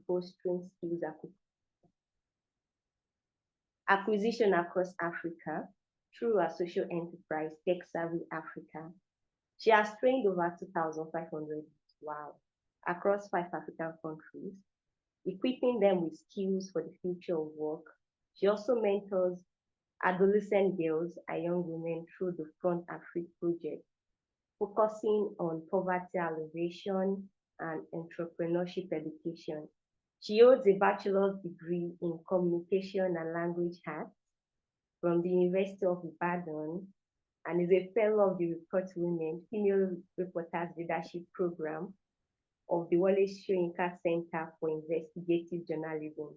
fostering skills acquisition across Africa through her social enterprise, Tech Savvy Africa. She has trained over 2,500 across 5 African countries, equipping them with skills for the future of work. She also mentors adolescent girls and young women through the Front Africa project, focusing on poverty alleviation and entrepreneurship education. She holds a bachelor's degree in communication and language arts from the University of Ibadan and is a fellow of the Report Women Female Reporters Leadership Program of the Wale Soyinka Center for Investigative Journalism.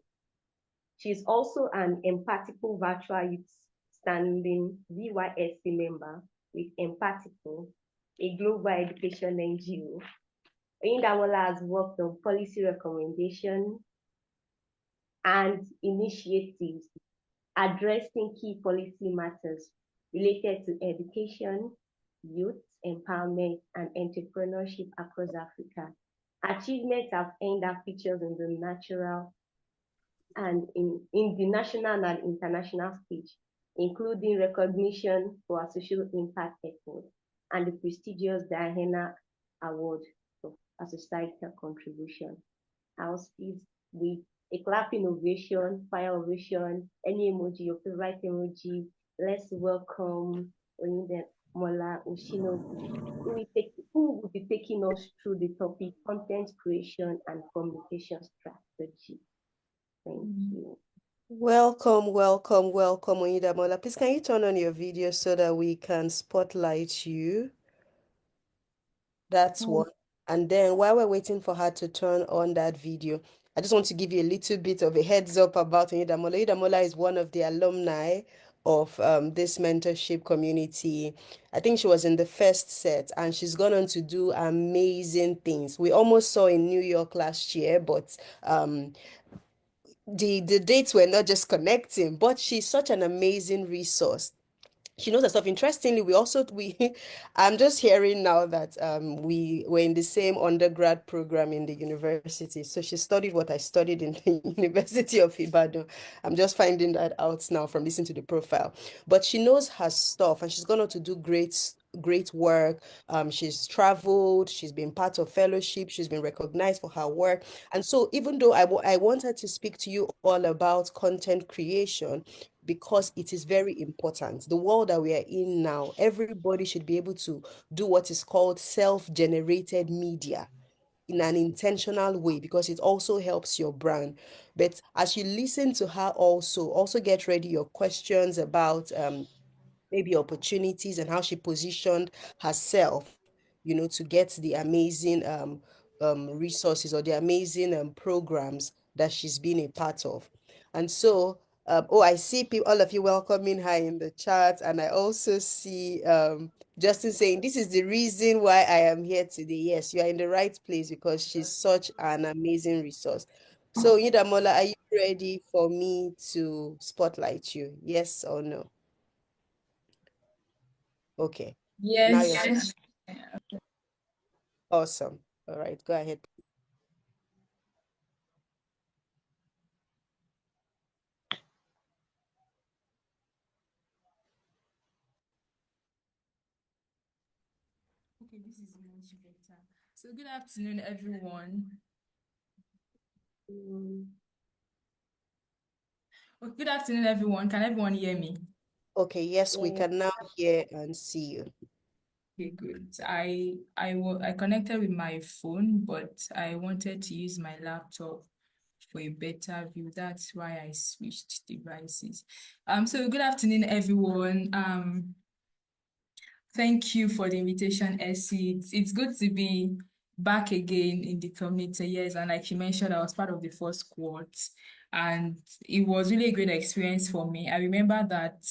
She is also an Empathical Virtual Youth Standing VYSC member with Empathical, a global education NGO. Oyindamola has worked on policy recommendations and initiatives addressing key policy matters related to education, youth empowerment, and entrepreneurship across Africa. Achievements have earned her features in the national and in the national and international stage, including recognition for her social impact effort and the prestigious Diana Award for a societal contribution. I'll speak with a clapping ovation, fire ovation, any emoji, your favorite emoji. Let's welcome Oyindamola Osinubi, who will be taking us through the topic content creation and communication strategy. Thank you. Welcome, Oyindamola. Please, can you turn on your video so that we can spotlight you? That's one. And then while we're waiting for her to turn on that video, I just want to give you a little bit of a heads up about Oyindamola. Oyindamola is one of the alumni of this mentorship community. I think she was in the first set and she's gone on to do amazing things. We almost saw in New York last year, but the dates were not just connecting, but she's such an amazing resource. She knows her stuff. Interestingly, I'm just hearing now that we were in the same undergrad program in the university. So she studied what I studied in the University of Ibadan. I'm just finding that out now from listening to the profile. But she knows her stuff and she's going to do great work. She's traveled, she's been part of fellowship, she's been recognized for her work. And so even though I wanted to speak to you all about content creation, because it is very important. The world that we are in now, everybody should be able to do what is called self-generated media in an intentional way, because it also helps your brand. But as you listen to her, also get ready your questions about maybe opportunities and how she positioned herself, to get the amazing resources or the amazing programs that she's been a part of. And so, I see all of you welcoming her in the chat, and I also see Justin saying, this is the reason why I am here today. Yes, you are in the right place because she's such an amazing resource. So, Oyindamola, are you ready for me to spotlight you? Yes or no? Okay. Now you're Yes. awesome. All right, go ahead. Okay, this is much better. So good afternoon, everyone. Oh, good afternoon, everyone. Can everyone hear me? Okay, yes, we can now hear and see you. Okay, good. I connected with my phone, but I wanted to use my laptop for a better view. That's why I switched devices. So good afternoon, everyone. Thank you for the invitation, Essie. It's good to be back again in the community. Yes, and like you mentioned, I was part of the first squad, and it was really a great experience for me. I remember that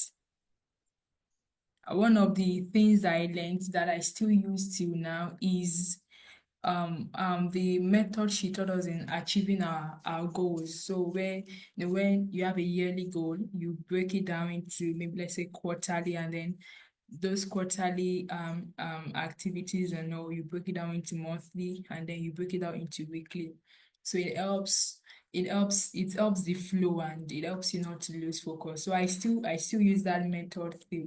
one of the things that I learned that I still use till now is the method she taught us in achieving our goals. So when you have a yearly goal, you break it down into maybe let's say quarterly, and then those quarterly activities, and you break it down into monthly, and then you break it out into weekly. So it helps it helps the flow, and it helps you not to lose focus. So I still use that method till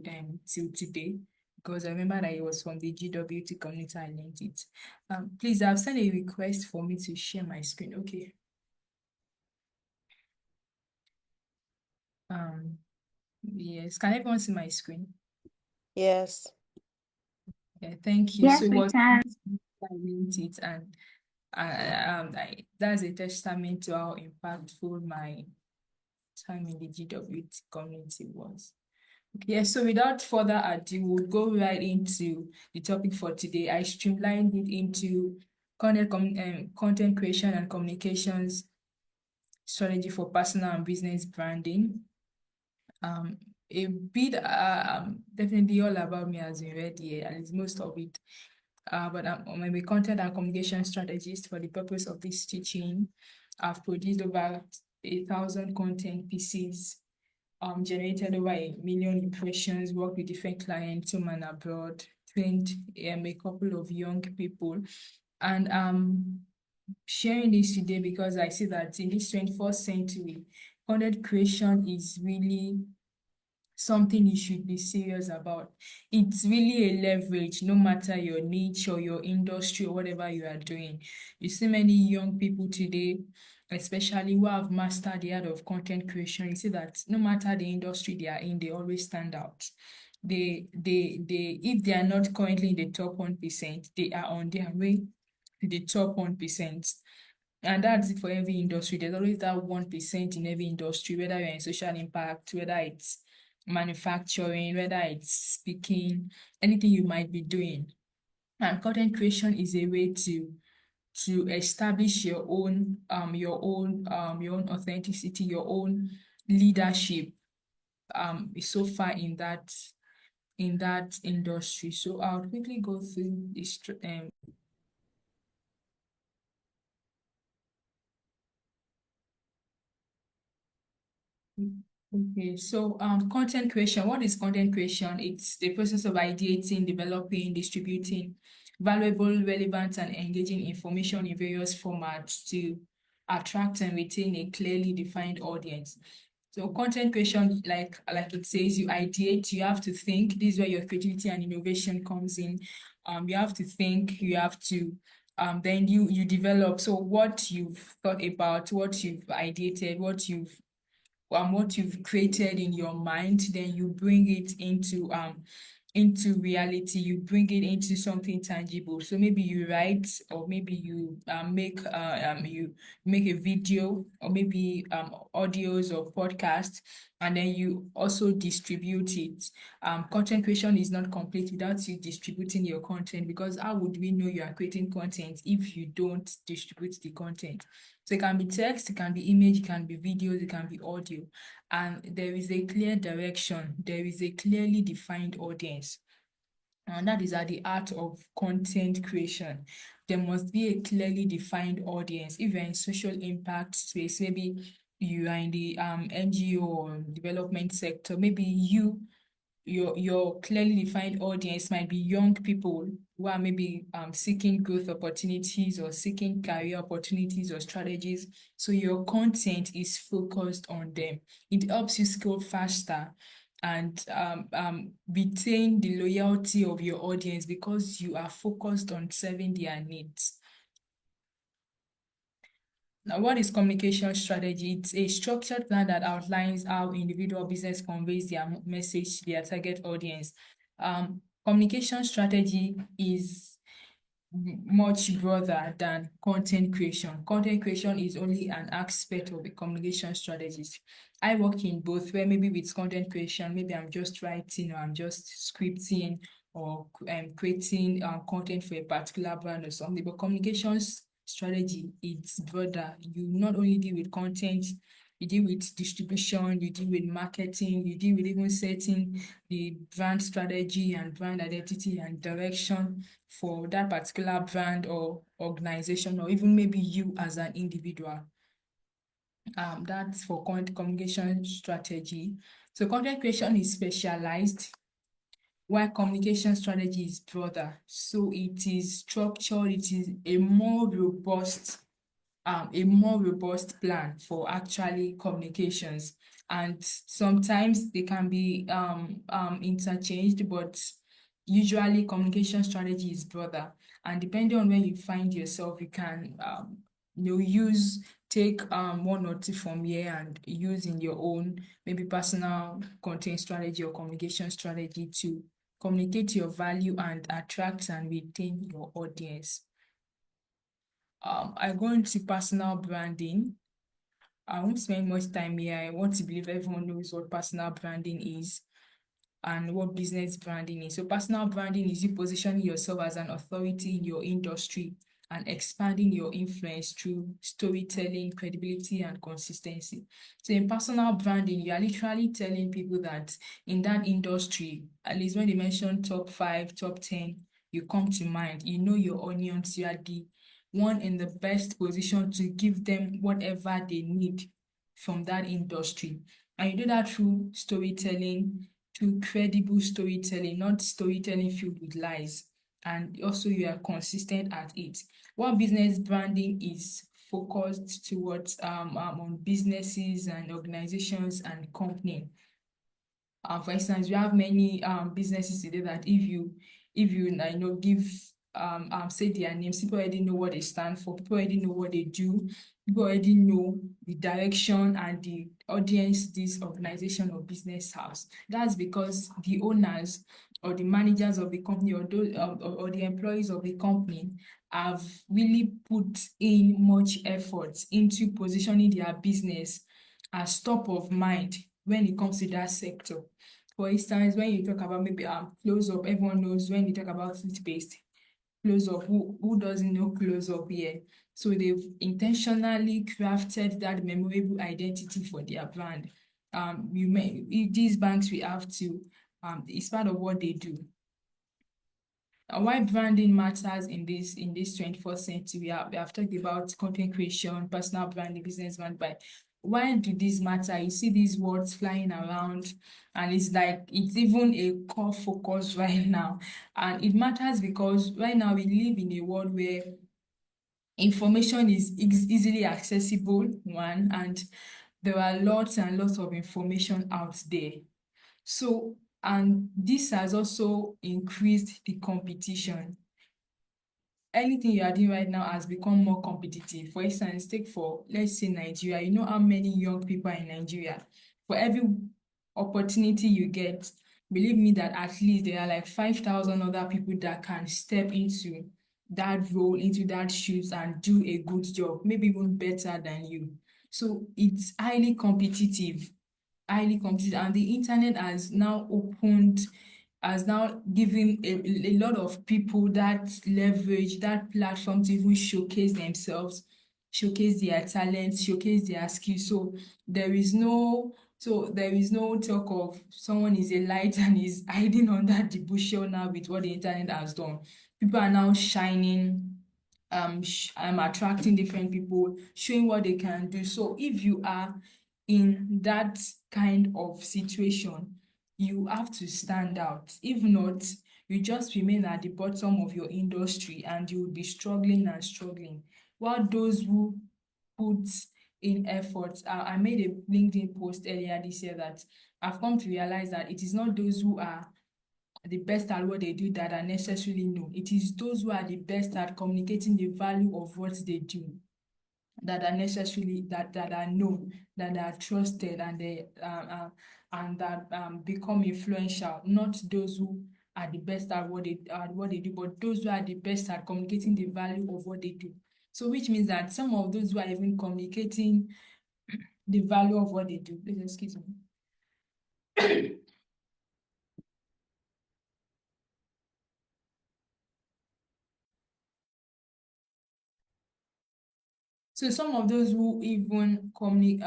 today, because I remember that it was from the GWT community I learned it. Please, I've sent a request for me to share my screen. Okay. Yes, can everyone see my screen? Yes. Yeah, thank you. Yes, So it we was can. I learned it, and that's a testament to how impactful my time in the GWT community was. Yeah, so without further ado, we'll go right into the topic for today. I streamlined it into content creation and communications strategy for personal and business branding. A bit definitely all about me has been read here, and it's most of it. But I'm a content and communication strategist. For the purpose of this teaching, I've produced over 1,000 content pieces, generated over 1 million impressions, worked with different clients, home and abroad, trained a couple of young people. And sharing this today because I see that in this 21st century, content creation is really something you should be serious about. It's really a leverage, no matter your niche or your industry or whatever you are doing. You see many young people today, especially who have mastered the art of content creation. You see that no matter the industry they are in, they always stand out. If they are not currently in the top 1%, they are on their way to the top 1%. And that's it for every industry. There's always that 1% in every industry, whether you're in social impact, whether it's manufacturing, whether it's speaking, anything you might be doing. And content creation is a way to establish your own authenticity, your own leadership so far in that industry. So I'll quickly go through this Okay, so content creation. What is content creation? It's the process of ideating, developing, distributing valuable, relevant, and engaging information in various formats to attract and retain a clearly defined audience. So content creation, like it says, you ideate, you have to think. This is where your creativity and innovation comes in. You have to think, you have to then you develop. So what you've thought about, what you've ideated, what you've created in your mind, then you bring it into reality. You bring it into something tangible. So maybe you write, or maybe you make a video, or maybe audios or podcasts, and then you also distribute it. Content creation is not complete without you distributing your content, because how would we know you are creating content if you don't distribute the content? So it can be text, it can be image, it can be videos, it can be audio. And there is a clear direction, there is a clearly defined audience. And that is at the art of content creation. There must be a clearly defined audience. If you're in social impact space, maybe you are in the NGO or development sector, maybe your clearly defined audience might be young people who are maybe seeking growth opportunities or seeking career opportunities or strategies. So your content is focused on them. It helps you scale faster and retain the loyalty of your audience, because you are focused on serving their needs. Now, what is communication strategy? It's a structured plan that outlines how individual business conveys their message to their target audience. Communication strategy is much broader than content creation. Content creation is only an aspect of a communication strategist. I work in both, where maybe with content creation, maybe I'm just writing, or I'm just scripting, or creating content for a particular brand or something. But communications strategy, it's broader. You not only deal with content, you deal with distribution, you deal with marketing, you deal with even setting the brand strategy and brand identity and direction for that particular brand or organization, or even maybe you as an individual. That's for communication strategy. So content creation is specialized, while communication strategy is broader. So it is structured, it is a more robust a more robust plan for actually communications. And sometimes they can be interchanged, but usually communication strategy is broader. And depending on where you find yourself, you can take one or two from here and use in your own maybe personal content strategy or communication strategy to communicate your value and attract and retain your audience. I go into personal branding. I won't spend much time here. I want to believe everyone knows what personal branding is and what business branding is. So personal branding is you positioning yourself as an authority in your industry and expanding your influence through storytelling, credibility, and consistency. So in personal branding, you are literally telling people that in that industry, at least when they mention top 5, top 10, you come to mind. You know your audience, you are the one in the best position to give them whatever they need from that industry. And you do that through storytelling, through credible storytelling, not storytelling filled with lies. And also you are consistent at it. What business branding is focused towards on businesses and organizations and company. For instance, we have many businesses today that if you give say their names, people already know what they stand for, people already know what they do, people already know the direction and the audience this organization or business has. That's because the owners or the managers of the company or those or the employees of the company have really put in much effort into positioning their business as top of mind when it comes to that sector. For instance, when you talk about maybe close up, everyone knows when you talk about toothpaste, close up, who doesn't know close up here? So they've intentionally crafted that memorable identity for their brand. These banks we have to, it's part of what they do. Why branding matters in this 21st century. We have talked about content creation, personal branding, business brand, but why do these matter? You see these words flying around, and it's like it's even a core focus right now. And it matters because right now we live in a world where information is easily accessible, one, and there are lots and lots of information out there. So, and this has also increased the competition. Anything you are doing right now has become more competitive. For instance, let's say Nigeria. You know how many young people are in Nigeria. For every opportunity you get, believe me that at least there are like 5,000 other people that can step into that role, into that shoes and do a good job, maybe even better than you. So it's highly competitive, and the internet has now given a lot of people that leverage, that platform to even showcase themselves, showcase their talents, showcase their skills. So there is no talk of someone is a light and is hiding under the bushel now with what the internet has done. People are now shining, attracting different people, showing what they can do. So if you are in that kind of situation, you have to stand out. If not, you just remain at the bottom of your industry and you will be struggling and struggling. While those who put in effort, I made a LinkedIn post earlier this year that I've come to realize that it is not those who are the best at what they do that are necessarily known. It is those who are the best at communicating the value of what they do that are necessarily that are known, that are trusted, and that become influential. Not those who are the best at what they do, but those who are the best at communicating the value of what they do. So, which means that some of those who are even communicating the value of what they do. Please excuse me. So some of those who even communicate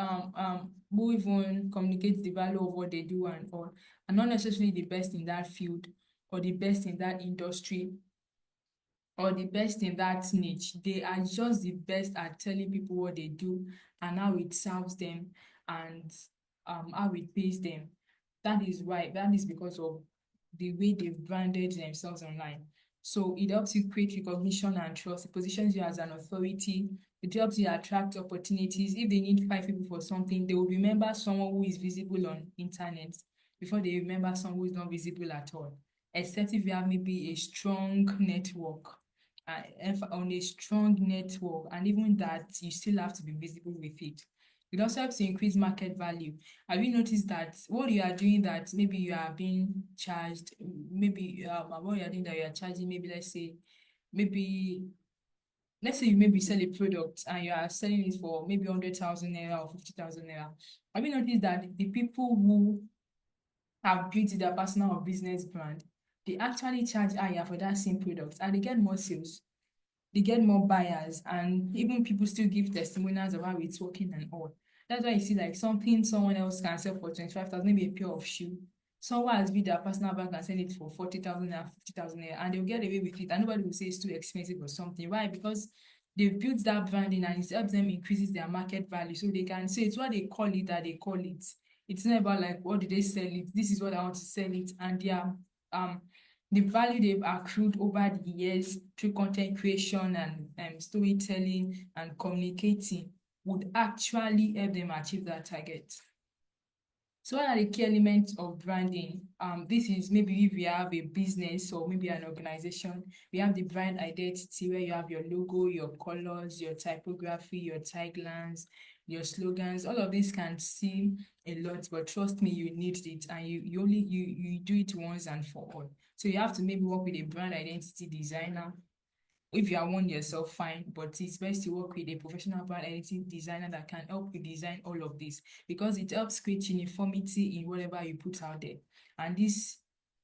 the value of what they do and all are not necessarily the best in that field or the best in that industry or the best in that niche. They are just the best at telling people what they do and how it serves them and how it pays them. That is because of the way they've branded themselves online. So it helps you create recognition and trust. It positions you as an authority. It helps you attract opportunities. If they need 5 people for something, they will remember someone who is visible on internet before they remember someone who is not visible at all. Except if you have maybe a strong network, on a strong network, and even that, you still have to be visible with it. It also helps to increase market value. Have you noticed that what you are doing that maybe you are being charged, maybe what you are doing that you are charging, maybe let's say you maybe sell a product and you are selling it for maybe 100,000 naira or 50,000 naira. Have you noticed that the people who have built their personal or business brand, they actually charge higher for that same product and they get more sales, they get more buyers, and even people still give testimonials of how it's working and all. That's why you see like something someone else can sell for 25,000, maybe a pair of shoe. Someone has built their personal brand and sell it for 40,000 and 50,000, and they'll get away with it. And nobody will say it's too expensive or something. Why? Because they've built that branding and it helps them increases their market value. So they can say it's what they call it that they call it. It's not about like what did they sell it? This is what I want to sell it. And the value they've accrued over the years through content creation and storytelling and communicating would actually help them achieve that target. So what are the key elements of branding? This is maybe if you have a business or maybe an organization, we have the brand identity where you have your logo, your colors, your typography, your taglines, your slogans. All of this can seem a lot, but trust me, you need it, and you do it once and for all. So you have to maybe work with a brand identity designer. If you are one yourself, fine, but it's best to work with a professional brand identity designer that can help you design all of this, because it helps create uniformity in whatever you put out there, and this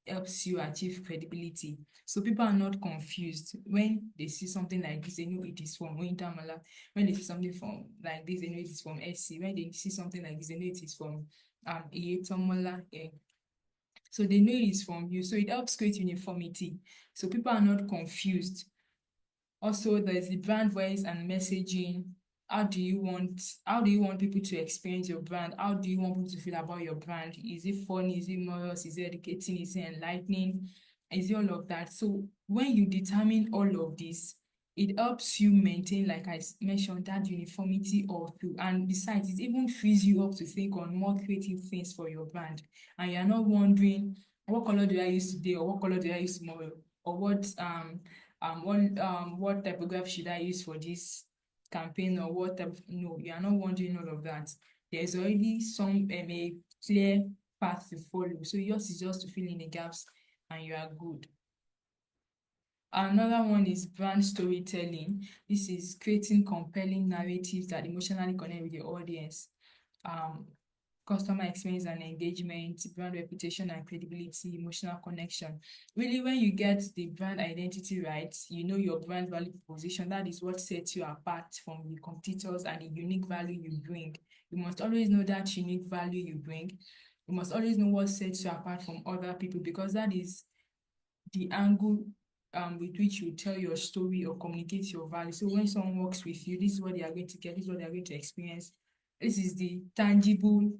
helps you achieve credibility. So people are not confused when they see something like this. They know it is from Oyindamola. When they see something from like this, they know it is from SC. When they see something like this, they know it is from Oyindamola. So they know it is from you. So it helps create uniformity. So people are not confused. Also, there's the brand voice and messaging. How do you want people to experience your brand? How do you want people to feel about your brand? Is it funny? Is it humorous? Is it educating? Is it enlightening? Is it all of that? So when you determine all of this, it helps you maintain, like I mentioned, that uniformity of you. And besides, it even frees you up to think on more creative things for your brand. And you're not wondering, what color do I use today, or what color do I use tomorrow, or what typography should I use for this campaign, or what type? No, you are not wondering all of that. There's already a clear path to follow. So yours is just to fill in the gaps and you are good. Another one is brand storytelling. This is creating compelling narratives that emotionally connect with the audience. Customer experience and engagement, brand reputation and credibility, emotional connection. Really, when you get the brand identity right, you know your brand value proposition. That is what sets you apart from the competitors and the unique value you bring. You must always know that unique value you bring. You must always know what sets you apart from other people, because that is the angle with which you tell your story or communicate your value. So when someone works with you, this is what they are going to get, this is what they are going to experience. This is the tangible,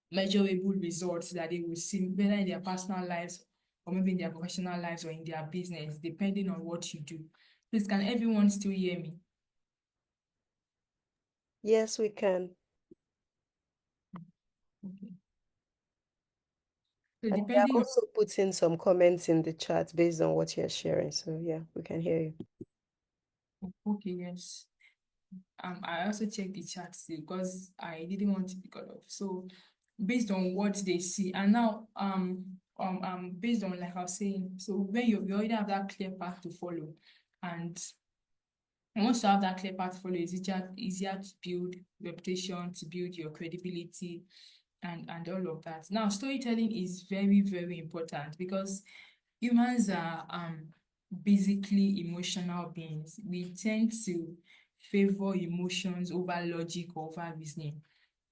measurable results that they will see, whether in their personal lives or maybe in their professional lives or in their business, depending on what you do. Please, can everyone still hear me? Yes, we can. Okay. So And we are depending on, also putting some comments in the chat based on what you're sharing. So yeah, we can hear you. okay, yes. I also checked the chat too, because I didn't want to be cut off. So based on what they see, and now based on, like I was saying, so when you already have that clear path to follow, and once you have that clear path to follow, it's easier to build reputation, to build your credibility, and all of that. Now, storytelling is very, very important, because humans are basically emotional beings. We tend to favor emotions over logic or over reasoning.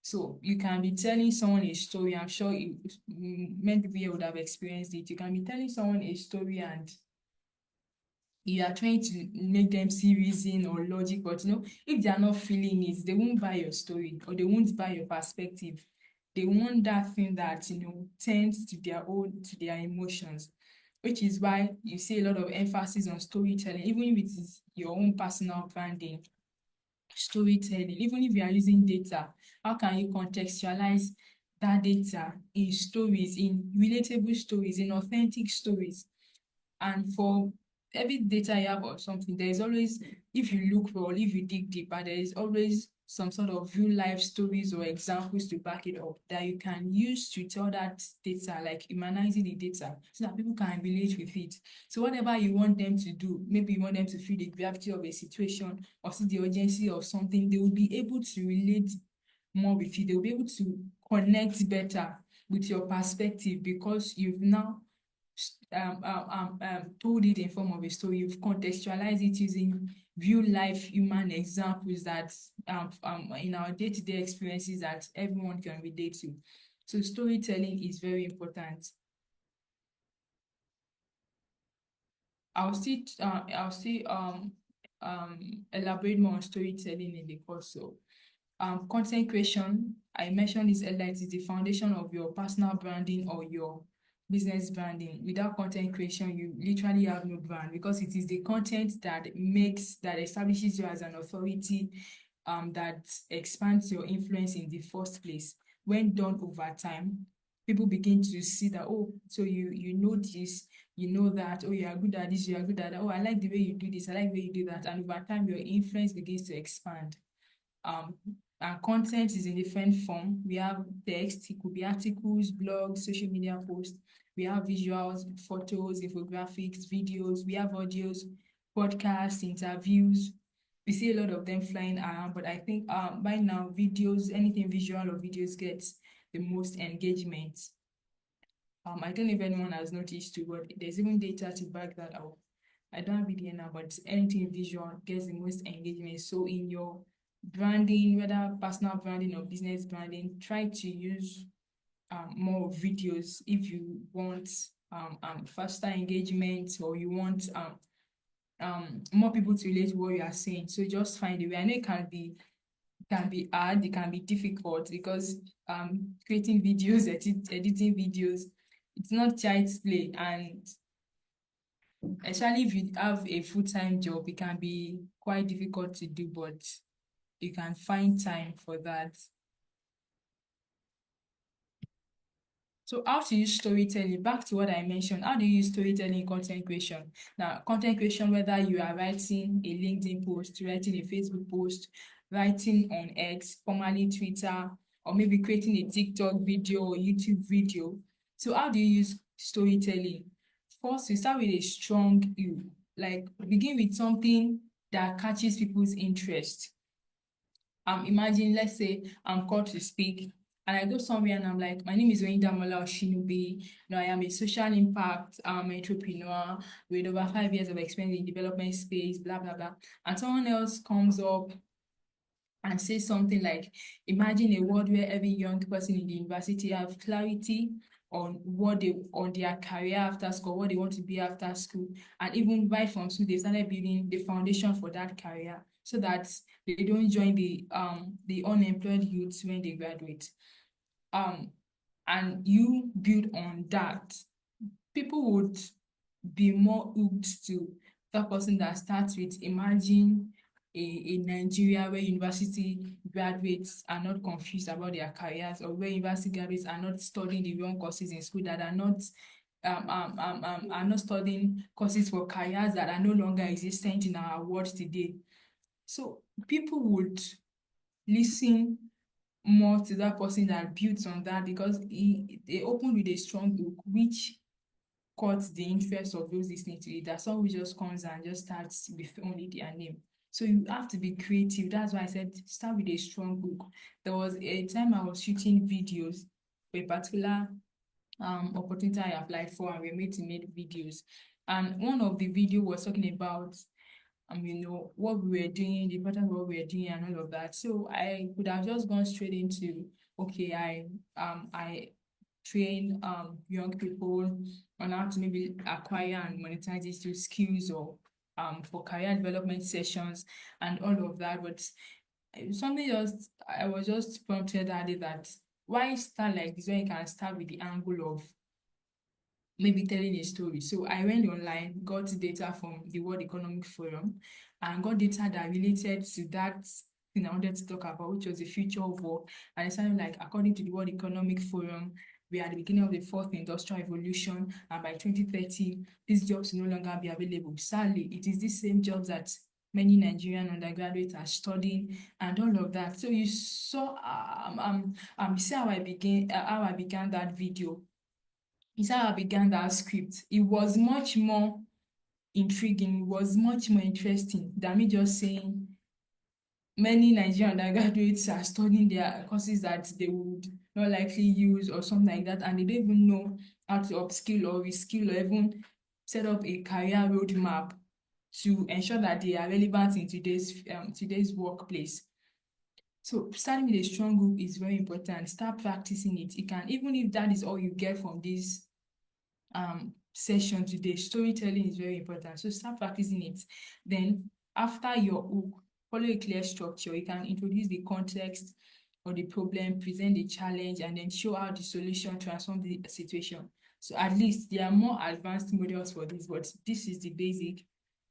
So you can be telling someone a story. I'm sure many people here would have experienced it. You can be telling someone a story and you are trying to make them see reason or logic, but if they are not feeling it, they won't buy your story, or they won't buy your perspective. They want that thing that tends to their emotions, which is why you see a lot of emphasis on storytelling, even if it is your own personal branding. storytelling. Even if you are using data, how can you contextualize that data in stories, in relatable stories, in authentic stories? And for every data you have or something, there is always, if you look well, if you dig deeper, there is always some sort of real life stories or examples to back it up that you can use to tell that data, like humanizing the data, so that people can relate with it. So whatever you want them to do, maybe you want them to feel the gravity of a situation or see the urgency of something, they will be able to relate more with you. They'll be able to connect better with your perspective because you've now told it in form of a story. You've contextualized it using real life human examples that in our day-to-day experiences that everyone can relate to. So storytelling is very important. I'll still elaborate more on storytelling in the course. So content creation, I mentioned this earlier, it is the foundation of your personal branding or your business branding. Without content creation, you literally have no brand because it is the content that establishes you as an authority, that expands your influence in the first place. When done over time, people begin to see that, oh, so you know this, you know that, oh, you are good at this, you are good at that, oh, I like the way you do this, I like the way you do that. And over time, your influence begins to expand. um and content is in different form. We have text, it could be articles, blogs, social media posts. We have visuals, photos, infographics, videos. We have audios, podcasts, interviews. We see a lot of them flying around, but I think by now videos, anything visual or videos gets the most engagement. I don't know if anyone has noticed too, but there's even data to back that up. I don't have it now, but anything visual gets the most engagement. So in your branding, whether personal branding or business branding, try to use more videos if you want faster engagement, or you want more people to relate to what you are saying. So just find a way. I know it can be hard, it can be difficult because creating videos, editing videos, it's not child's play. And especially if you have a full-time job, it can be quite difficult to do, but you can find time for that. So how to use storytelling? Back to what I mentioned, how do you use storytelling in content creation? Now, content creation, whether you are writing a LinkedIn post, writing a Facebook post, writing on X, formerly Twitter, or maybe creating a TikTok video or YouTube video. So how do you use storytelling? First, you start with a strong you. Like, begin with something that catches people's interest. Imagine, let's say I'm called to speak and I go somewhere and I'm like, my name is Oyindamola Osinubi. I am a social impact entrepreneur with over 5 years of experience in development space, blah, blah, blah. And someone else comes up and says something like, imagine a world where every young person in the university have clarity on on their career after school, what they want to be after school, and even right from school they started building the foundation for that career so that they don't join the unemployed youths when they graduate. And you build on that, people would be more hooked to that person that starts with, imagine a Nigeria where university graduates are not confused about their careers, or where university graduates are not studying the wrong courses in school, that are not studying courses for careers that are no longer existent in our world today. So people would listen more to that person that builds on that, because they opened with a strong hook, which caught the interest of those listening to it. That someone who just comes and just starts with only their name. So you have to be creative. That's why I said start with a strong hook. There was a time I was shooting videos for a particular opportunity I applied for, and we were made to make videos. And one of the video was talking about what we were doing, the importance of what we were doing and all of that. So I could have just gone straight into, okay, I train young people on how to maybe acquire and monetize digital skills, or for career development sessions and all of that. But I was just prompted that day that why start like this when you can start with the angle of maybe telling a story. So I went online, got data from the World Economic Forum, and got data that related to that thing I wanted to talk about, which was the future of work. And it sounded like, according to the World Economic Forum, we are at the beginning of the fourth industrial revolution, and by 2030, these jobs will no longer be available. Sadly, it is these same jobs that many Nigerian undergraduates are studying and all of that. So you saw, see how I began that video. You saw how I began that script. It was much more intriguing, was much more interesting than me just saying many Nigerian undergraduates are studying their courses that they would not likely use or something like that, and they don't even know how to upskill or reskill or even set up a career roadmap to ensure that they are relevant in today's workplace. So starting with a strong group is very important. Start practicing it. It can, even if that is all you get from this session today, storytelling is very important. So start practicing it. Then after your hook, follow a clear structure. You can introduce the context or the problem, present the challenge, and then show how the solution transforms the situation. So at least there are more advanced models for this, but this is the basic,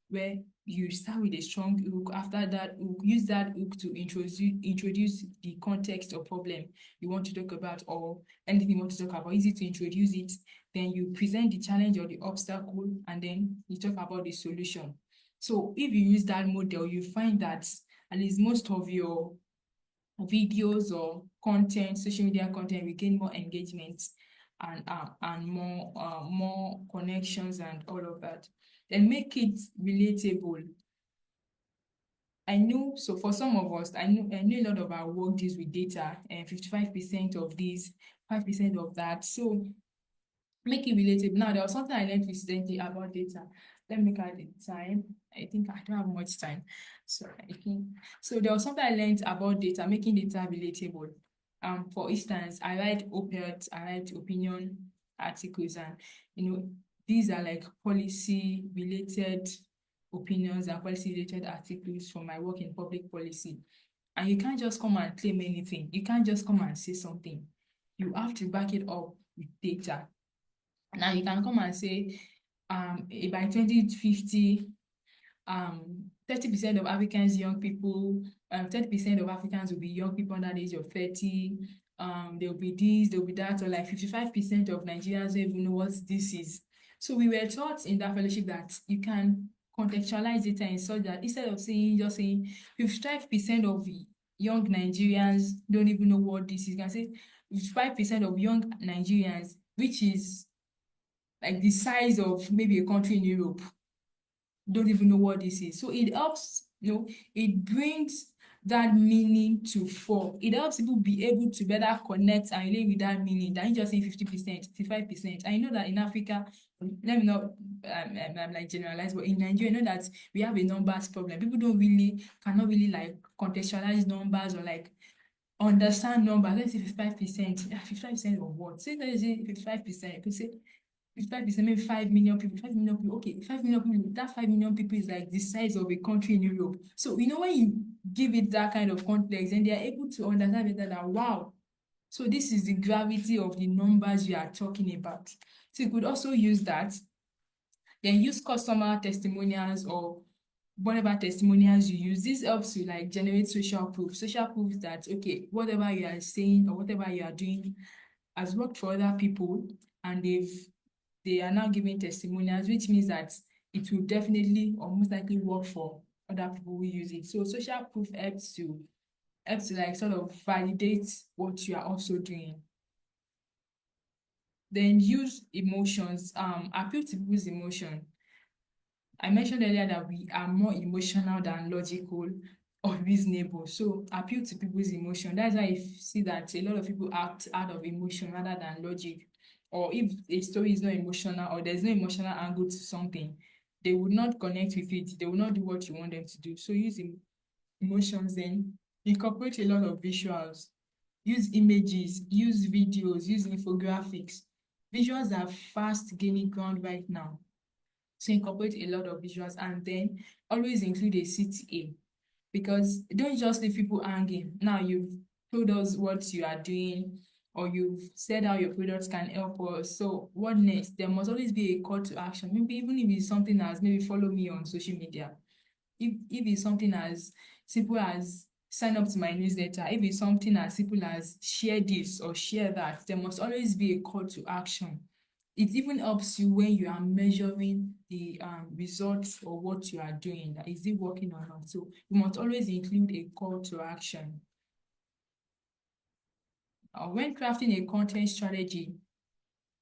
where you start with a strong hook. After that hook, use that hook to introduce the context or problem you want to talk about, or anything you want to talk about. Easy to introduce it. Then you present the challenge or the obstacle, and then you talk about the solution. So if you use that model, you find that at least most of your videos or content, social media content, will gain more engagement and more connections and all of that. Then make it relatable. I know, so for some of us, I know a lot of our work deals with data, and 55% of this, 5% of that. So make it relatable. Now, there was something I learned recently about data. Let me look at the time. I think I don't have much time. So there was something I learned about data, making data relatable. For instance, I write op-eds, I write opinion articles, and these are like policy related opinions and policy related articles from my work in public policy. And you can't just come and claim anything. You can't just come and say something. You have to back it up with data. Now you can come and say, by 2050, 30% of Africans young people, 30% of Africans will be young people under the age of 30. There will be this, there will be that, or like 55% of Nigerians don't even know what this is. So we were taught in that fellowship that you can contextualize data in such that instead of saying 55% of young Nigerians don't even know what this is, you can say 55% of young Nigerians, which is like the size of maybe a country in Europe, don't even know what this is. So it helps, it brings that meaning to fore. It helps people be able to better connect and relate with that meaning than just saying 50%, 55%. I know that in Africa, let me not like generalize, but in Nigeria, I know that we have a numbers problem. People cannot really like contextualize numbers or like understand numbers. Let's say 55%. 55% of what? Say let's say 55%. You could say 55%, maybe 5 million people. 5 million people. Okay, 5 million people. That 5 million people is like the size of a country in Europe. So when you give it that kind of context, then they are able to understand better that, wow, so this is the gravity of the numbers you are talking about. So you could also use that. Then use customer testimonials or whatever testimonials you use. This helps you like generate social proof that, okay, whatever you are saying or whatever you are doing has worked for other people, and they are now giving testimonials, which means that it will definitely or most likely work for other people who use it. So social proof helps to like sort of validate what you are also doing. Then use emotions, appeal to people's emotion. I mentioned earlier that we are more emotional than logical or reasonable. So appeal to people's emotion. That's why I see that a lot of people act out of emotion rather than logic. Or if a story is not emotional or there's no emotional angle to something, they would not connect with it. They will not do what you want them to do. So use emotions, then incorporate a lot of visuals. Use images, use videos, use infographics. Visuals are fast gaining ground right now. So incorporate a lot of visuals, and then always include a CTA, because don't just leave people hanging. Now you've told us what you are doing, or you've said how your products can help us. So what next? There must always be a call to action. Maybe even if it's something as maybe follow me on social media. If it's something as simple as sign up to my newsletter, if it's something as simple as share this or share that, there must always be a call to action. It even helps you when you are measuring the results or what you are doing, that is it working or not. So you must always include a call to action. When crafting a content strategy,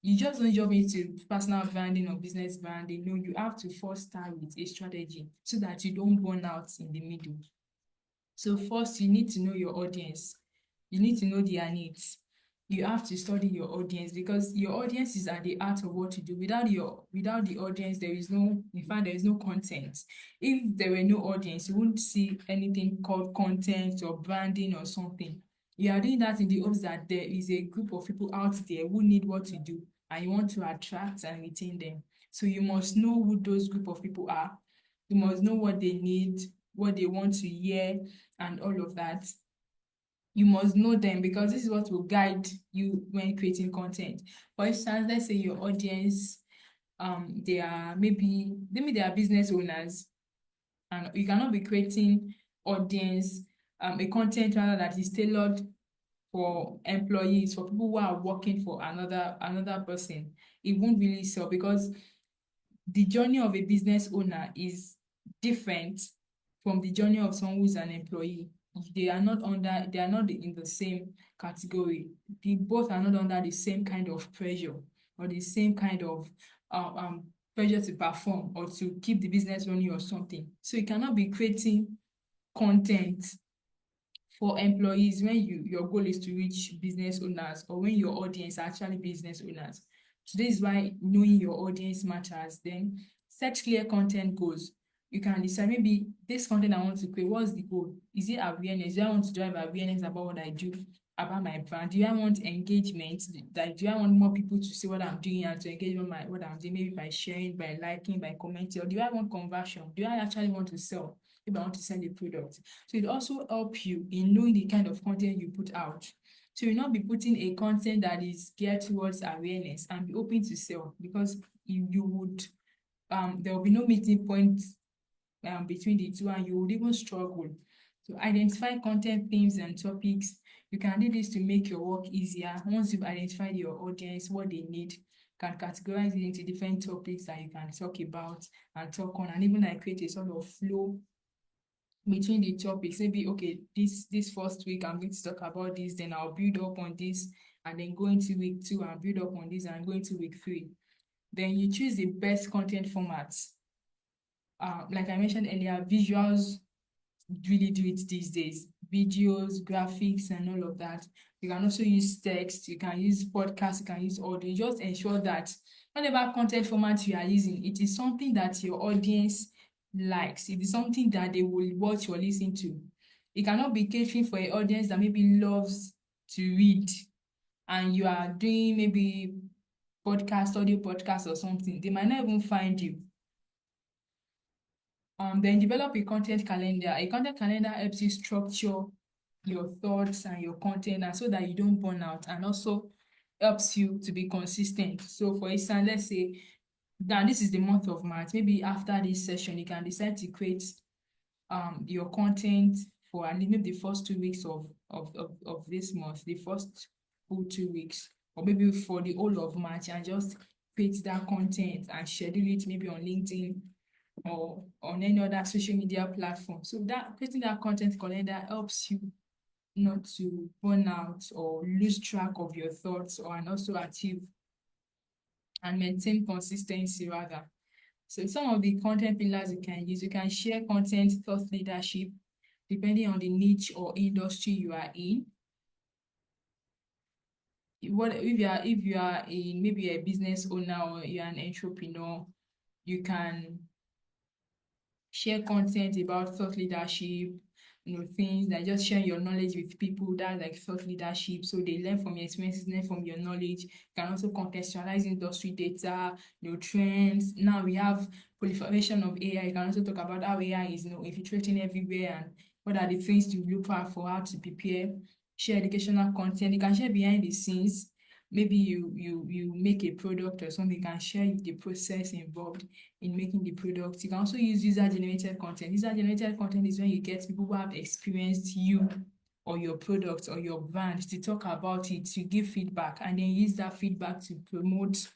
you just don't jump into personal branding or business branding. No, you have to first start with a strategy so that you don't burn out in the middle. So first, you need to know your audience. You need to know their needs. You have to study your audience, because your audience is at the heart of what you do. Without the audience, there is no, in fact, there is no content. If there were no audience, you wouldn't see anything called content or branding or something. You are doing that in the hopes that there is a group of people out there who need what you do, and you want to attract and retain them. So you must know who those group of people are. You must know what they need, what they want to hear, and all of that. You must know them, because this is what will guide you when creating content. For instance, let's say your audience, they are maybe they are business owners, and you cannot be creating audience, a content rather that is tailored for employees, for people who are working for another person. It won't really sell, because the journey of a business owner is different from the journey of someone who's an employee. They are not in the same category. They both are not under the same kind of pressure, or the same kind of pressure to perform or to keep the business running or something. So you cannot be creating content for employees when your goal is to reach business owners, or when your audience are actually business owners. So this is why knowing your audience matters. Then set clear content goals. You can decide, maybe this content I want to create, what's the goal? Is it awareness? Do I want to drive awareness about what I do, about my brand? Do I want engagement? Do I want more people to see what I'm doing and to engage with what I'm doing, maybe by sharing, by liking, by commenting? Or do I want conversion? Do I actually want to sell, if I want to sell a product? So it also helps you in knowing the kind of content you put out. So you'll not be putting a content that is geared towards awareness and be open to sell, because you would there will be no meeting point between the two, and you would even struggle. So identify content themes and topics. You can do this to make your work easier. Once you've identified your audience, what they need, you can categorize it into different topics that you can talk about and talk on, and even like create a sort of flow between the topics. Maybe, okay, this first week I'm going to talk about this, then I'll build up on this, and then go into week 2 and build up on this, and go into week 3. Then you choose the best content formats. Like I mentioned earlier, visuals really do it these days. Videos, graphics, and all of that. You can also use text, you can use podcast, you can use audio. Just ensure that whatever content format you are using, it is something that your audience likes. It is something that they will watch or listen to. It cannot be catering for an audience that maybe loves to read, and you are doing maybe audio podcast or something. They might not even find you. Then develop a content calendar. A content calendar helps you structure your thoughts and your content, and so that you don't burn out, and also helps you to be consistent. So for instance, let's say now this is the month of March. Maybe after this session, you can decide to create your content for at least maybe the first 2 weeks of this month, the first full 2 weeks, or maybe for the whole of March, and just create that content and schedule it maybe on LinkedIn or on any other social media platform. So that creating that content calendar helps you not to burn out or lose track of your thoughts, or and also achieve and maintain consistency rather. So some of the content pillars you can use, you can share content, thought leadership, depending on the niche or industry you are in. If you are in maybe a business owner or you're an entrepreneur, you can share content about thought leadership, things that just share your knowledge with people. That like thought leadership. So they learn from your experiences, learn from your knowledge. You can also contextualize industry data, trends. Now we have proliferation of AI. You can also talk about how AI is, infiltrating everywhere, and what are the things to look out for, how to prepare. Share educational content. You can share behind the scenes, maybe you make a product or something, you can share the process involved in making the product. You can also use user-generated content. User-generated content is when you get people who have experienced you or your product or your brand to talk about it, to give feedback, and then use that feedback to promote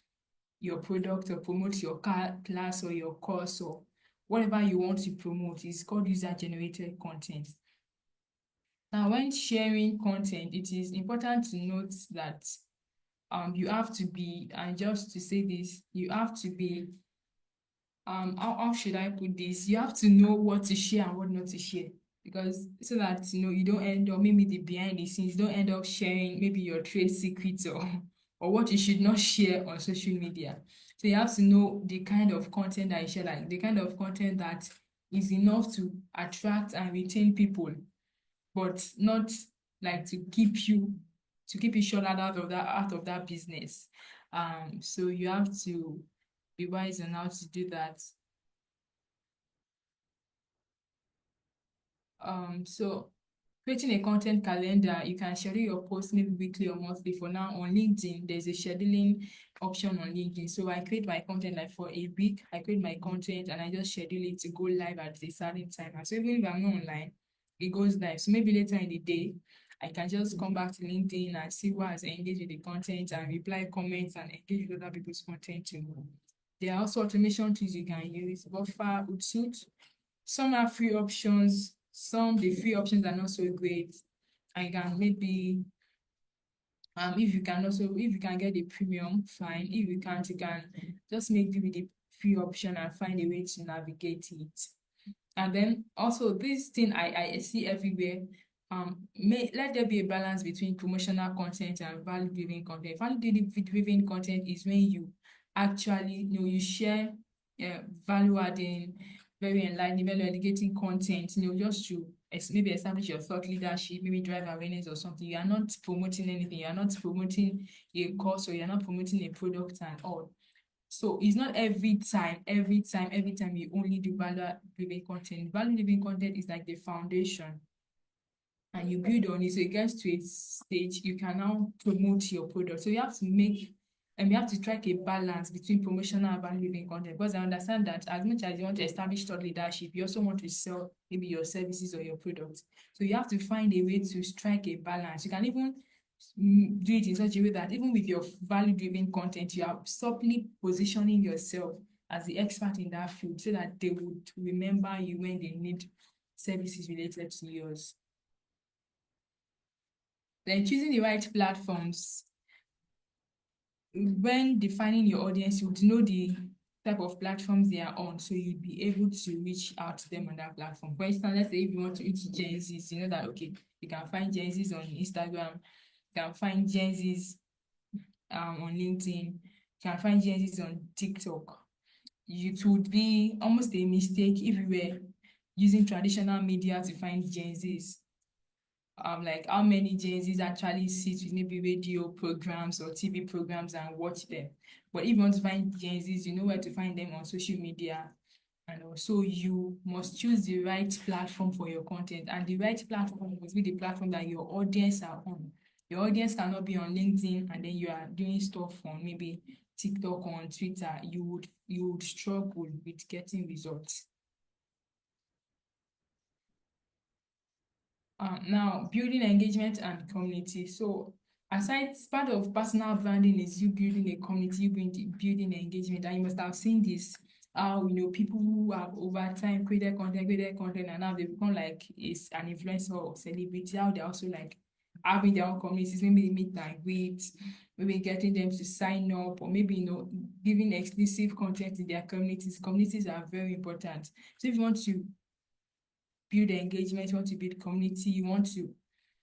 your product or promote your class or your course or whatever you want to promote. Is called user-generated content. Now, when sharing content, it is important to note that you have to be, and just to say this, you have to be, how should I put this? You have to know what to share and what not to share. Because so that you don't end up, maybe the behind the scenes, don't end up sharing maybe your trade secrets or what you should not share on social media. So you have to know the kind of content that you share, like the kind of content that is enough to attract and retain people, but not like to keep you shut out of that business. So you have to be wise on how to do that. So creating a content calendar, you can schedule your posts maybe weekly or monthly. For now, on LinkedIn, there's a scheduling option on LinkedIn. So I create my content like for a week. I create my content and I just schedule it to go live at a certain time. And so even if I'm not online, it goes live. So maybe later in the day, I can just come back to LinkedIn and see who has engaged with the content and reply comments and engage with other people's content too. There are also automation tools you can use. Buffer, Utsuit. Some have free options. Some the free options are not so great. And you can maybe if you can get the premium, fine. If you can't, you can just make do with the free option and find a way to navigate it. And then also this thing I see everywhere. Let there be a balance between promotional content and value-driven content. Value-driven content is when you actually you share value-adding, very enlightening, very educating content, just to maybe establish your thought leadership, maybe drive awareness or something. You are not promoting anything, you are not promoting a course, or you're not promoting a product and all. So it's not every time you only do value-driven content. Value-driven content is like the foundation, and you build on it. So it gets to a stage you can now promote your product. So you have to make and you have to strike a balance between promotional and value-driven content, because I understand that as much as you want to establish thought leadership, you also want to sell maybe your services or your products. So you have to find a way to strike a balance. You can even do it in such a way that even with your value-driven content, you are subtly positioning yourself as the expert in that field so that they would remember you when they need services related to yours. Then choosing the right platforms. When defining your audience, you would know the type of platforms they are on, so you'd be able to reach out to them on that platform. For instance, let's say if you want to reach Gen Zs, you know that, okay, you can find Gen Zs on Instagram, you can find Gen Zs on LinkedIn, you can find Gen Zs on TikTok. It would be almost a mistake if you were using traditional media to find Gen Zs. Like how many Gen Zs actually sit with maybe radio programs or TV programs and watch them. But if you want to find Gen Zs, you know where to find them on social media. And also you must choose the right platform for your content, and the right platform must be the platform that your audience are on. Your audience cannot be on LinkedIn and then you are doing stuff on maybe TikTok or on Twitter. You would struggle with getting results. Now, building engagement and community. So aside, part of personal branding is you building a community, you building engagement, and you must have seen this, how people who have over time created content, and now they become like an influencer or celebrity, how they're also like having their own communities, maybe meet and greet, maybe getting them to sign up, or maybe giving exclusive content in their communities. Communities are very important. So if you want to build engagement, you want to build community, you want to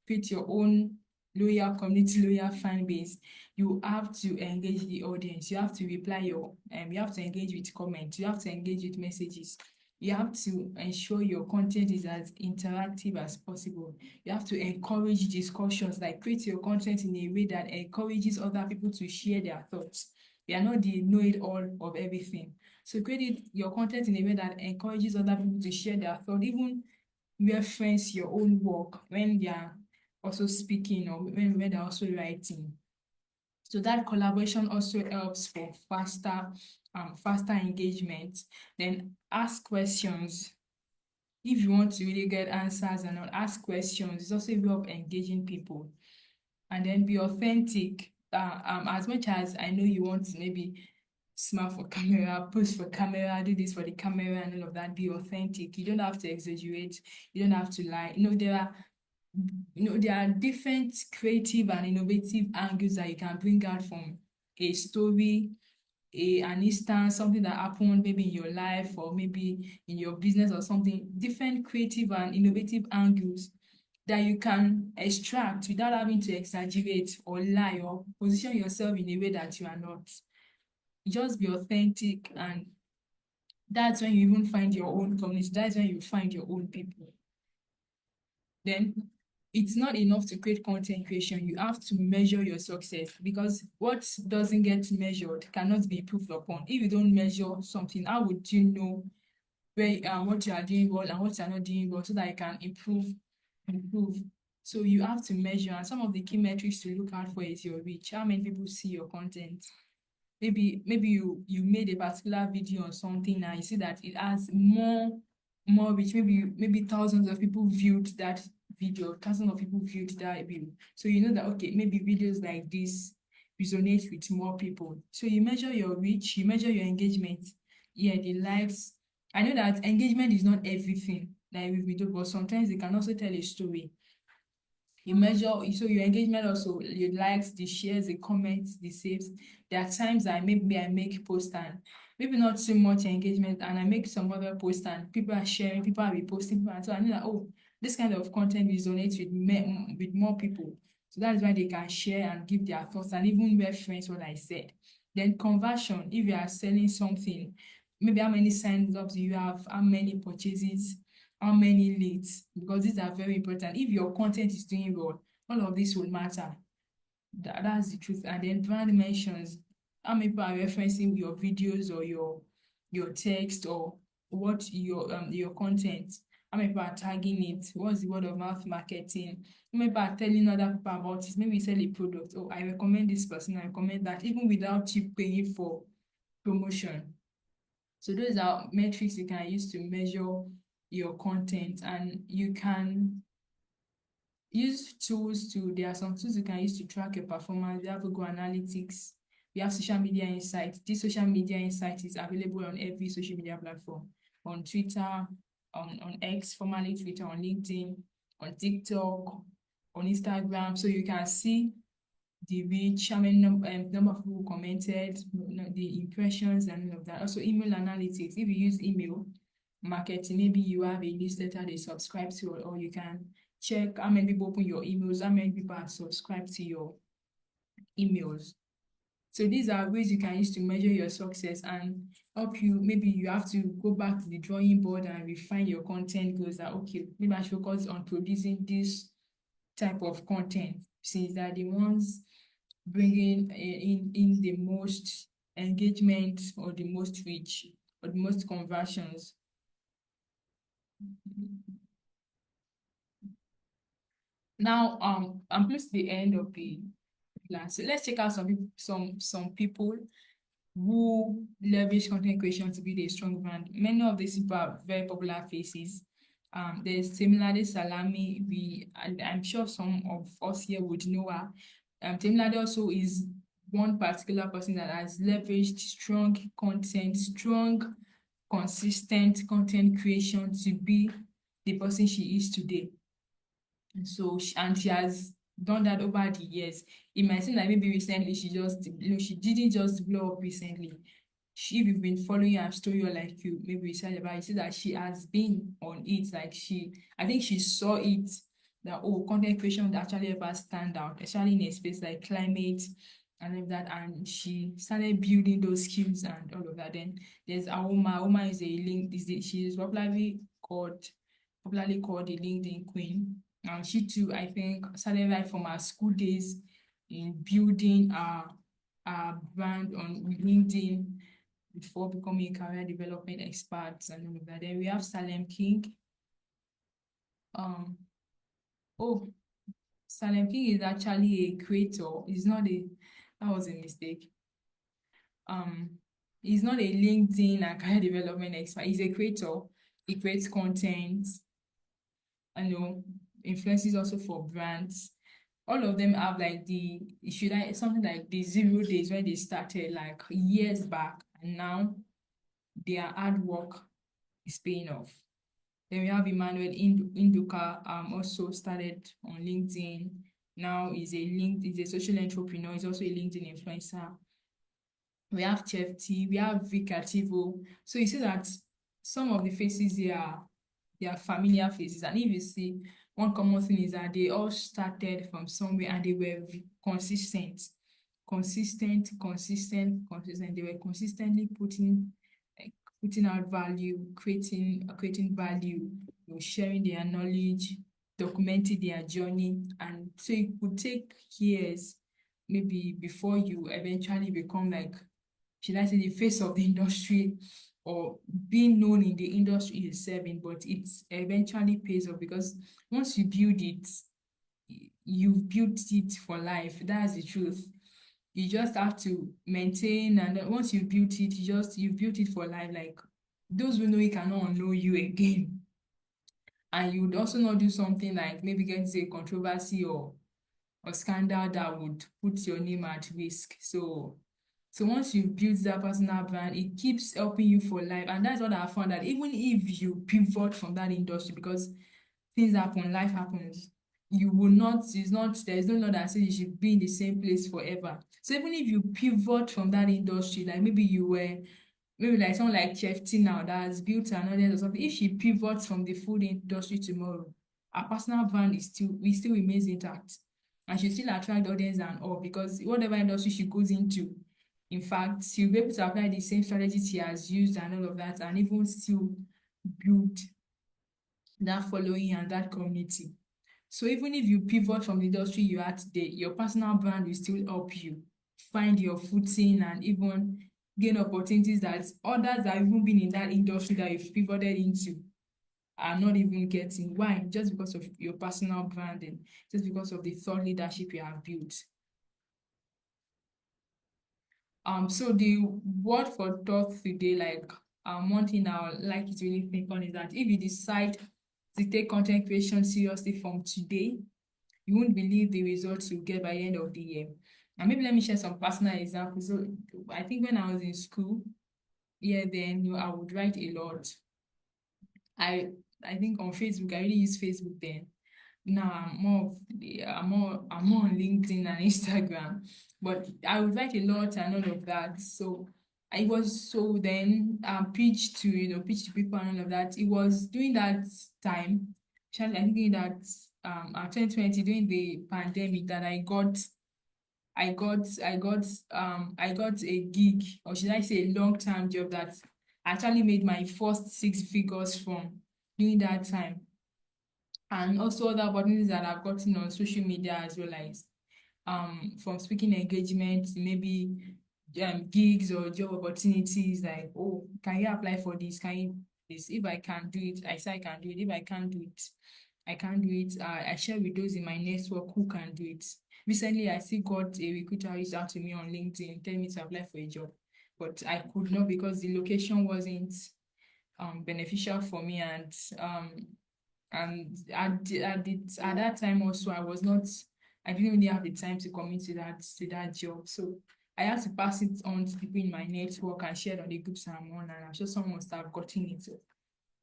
create your own loyal community, loyal fan base, you have to engage the audience. You have to reply you have to engage with comments, you have to engage with messages. You have to ensure your content is as interactive as possible. You have to encourage discussions, like create your content in a way that encourages other people to share their thoughts. You are not the know-it-all of everything. So create your content in a way that encourages other people to share their thoughts, even reference your own work when they are also speaking or when they're also writing. So that collaboration also helps for faster engagement. Then ask questions. If you want to really get answers and not ask questions, it's also a way of engaging people. And then be authentic. As much as I know you want to maybe smile for camera, post for camera, do this for the camera and all of that, be authentic. You don't have to exaggerate. You don't have to lie. There are different creative and innovative angles that you can bring out from a story, an instance, something that happened maybe in your life or maybe in your business or something. Different creative and innovative angles that you can extract without having to exaggerate or lie or position yourself in a way that you are not. Just be authentic, and that's when you even find your own community. That's when you find your own people. Then it's not enough to create content creation. You have to measure your success, because what doesn't get measured cannot be improved upon. If you don't measure something, how would you know where what you are doing well and what you are not doing well, so that you can improve? So you have to measure, and some of the key metrics to look out for is your reach. How many people see your content? Maybe you made a particular video or something, and you see that it has more reach. Maybe thousands of people viewed that video, thousands of people viewed that video. So you know that, okay, maybe videos like this resonate with more people. So you measure your reach, you measure your engagement. Yeah, the likes. I know that engagement is not everything like we've been told, but sometimes they can also tell a story. You measure, so your engagement also, your likes, the shares, the comments, the saves. There are times that maybe I make post and maybe not so much engagement, and I make some other post and people are sharing, people are reposting, people, and so I know that, oh, this kind of content resonates with more people. So that's why they can share and give their thoughts and even reference what I said. Then conversion, if you are selling something, maybe how many signs ups do you have, how many purchases, how many leads, because these are very important. If your content is doing well, all of this will matter. That's the truth. And then brand mentions, how many people are referencing your videos or your text or what your content, how many people are tagging it, what's the word of mouth marketing, how many people are telling other people about it. Maybe you sell a product, oh, I recommend this person, I recommend that, even without you paying for promotion. So those are metrics you can use to measure your content, and you can use tools there are some tools you can use to track your performance. We have Google Analytics, we have social media insights. This social media insight is available on every social media platform, on Twitter, on X, formerly Twitter, on LinkedIn, on TikTok, on Instagram. So you can see the reach, how many number of people commented, the impressions and all of that. Also email analytics. If you use email marketing, maybe you have a newsletter they subscribe to, or you can check how many people open your emails, how many people are subscribed to your emails. So these are ways you can use to measure your success and help you. Maybe you have to go back to the drawing board and refine your content goals. That, okay, maybe I should focus on producing this type of content, since that the ones bringing in the most engagement or the most reach or the most conversions. Now, I'm close to the end of the plan. So let's check out some people who leverage content creation to build a strong brand. Many of these people are very popular faces. There's similarly Salami. I'm sure some of us here would know her. Temilade also is one particular person that has leveraged strong content, strong, consistent content creation to be the person she is today. So she has done that over the years. It might seem like maybe recently she didn't just blow up recently. If you've been following her story, or like you maybe research about it, you see that she has been on it. Like I think she saw it, that, oh, content creation would actually ever stand out, especially in a space like climate and all of that. And she started building those skills and all of that. Then there's Aoma. Aoma is she is popularly called the LinkedIn Queen. And she too, I think, started right from her school days in building our brand on LinkedIn before becoming a career development expert and all of that. Then we have Salem King. Oh, Salem King is actually a creator. He's not That was a mistake. He's not a LinkedIn and career development expert. He's a creator. He creates content, influences also for brands. All of them have like something like the 0 days when they started like years back, and now their hard work is paying off. Then we have Emmanuel Induka, also started on LinkedIn. Now he's a social entrepreneur. He's also a LinkedIn influencer. We have Chef T, we have Vicativo. So you see that some of the faces here they are familiar faces. And if you see, one common thing is that they all started from somewhere and they were consistent. They were consistently putting out value, creating value, sharing their knowledge, documenting their journey. And so it could take years maybe before you eventually become like, should I say, the face of the industry or being known in the industry you're serving, but it eventually pays off because once you build it, you've built it for life. That's the truth. You just have to maintain, and then once you've built it, you've built it for life. Like those who know you cannot unknow you again. And you would also not do something like maybe get into a controversy or scandal that would put your name at risk. So once you've built that personal brand, it keeps helping you for life. And that's what I found, that even if you pivot from that industry, because things happen, life happens, you will not, there's no law that says you should be in the same place forever. So even if you pivot from that industry, like maybe like someone like Chef T now that has built an audience or something, if she pivots from the food industry tomorrow, her personal brand still remains intact. And she still attract audience and all, because whatever industry she goes into, in fact, she'll be able to apply the same strategy she has used and all of that, and even still build that following and that community. So even if you pivot from the industry you're at today, your personal brand will still help you find your footing and even gain opportunities that others that have even been in that industry that you've pivoted into are not even getting. Why? Just because of your personal branding, just because of the thought leadership you have built. So the word for thought today, like one thing I would like you to really think on is that if you decide to take content creation seriously from today, you won't believe the results you get by the end of the year. And maybe let me share some personal examples. So I think when I was in school, then I would write a lot. I think on Facebook, I really use Facebook then. Now I'm more on LinkedIn and Instagram, but I would write a lot and all of that. So I was so then pitch to people and all of that. It was during that time, actually I think that 2020 during the pandemic that I got a gig, or should I say a long-term job that actually made my first 6 figures from during that time. And also other opportunities that I've gotten on social media as well, as from speaking engagements, maybe gigs or job opportunities, like, oh, can you apply for this? Can you this? If I can do it, I say I can do it. If I can't do it, I can't do it. I share with those in my network who can do it. Recently, I still got a recruiter reached out to me on LinkedIn telling me to apply for a job, but I could not because the location wasn't beneficial for me, and at that time also I didn't really have the time to commit to that job. So I had to pass it on to people in my network and share it on the groups I'm on, and I'm sure someone must have gotten it. So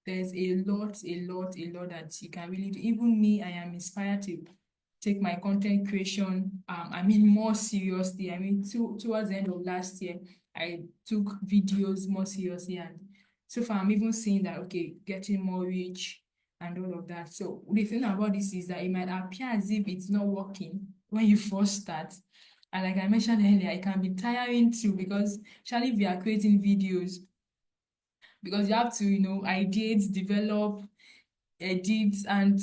there's a lot that you can really do. Even me, I am inspired to take my content creation more seriously. Towards the end of last year, I took videos more seriously, and so far I'm even seeing that, okay, getting more reach and all of that. So the thing about this is that it might appear as if it's not working when you first start. And like I mentioned earlier, it can be tiring too, because especially if you are creating videos, because you have to, ideate, develop, edit, and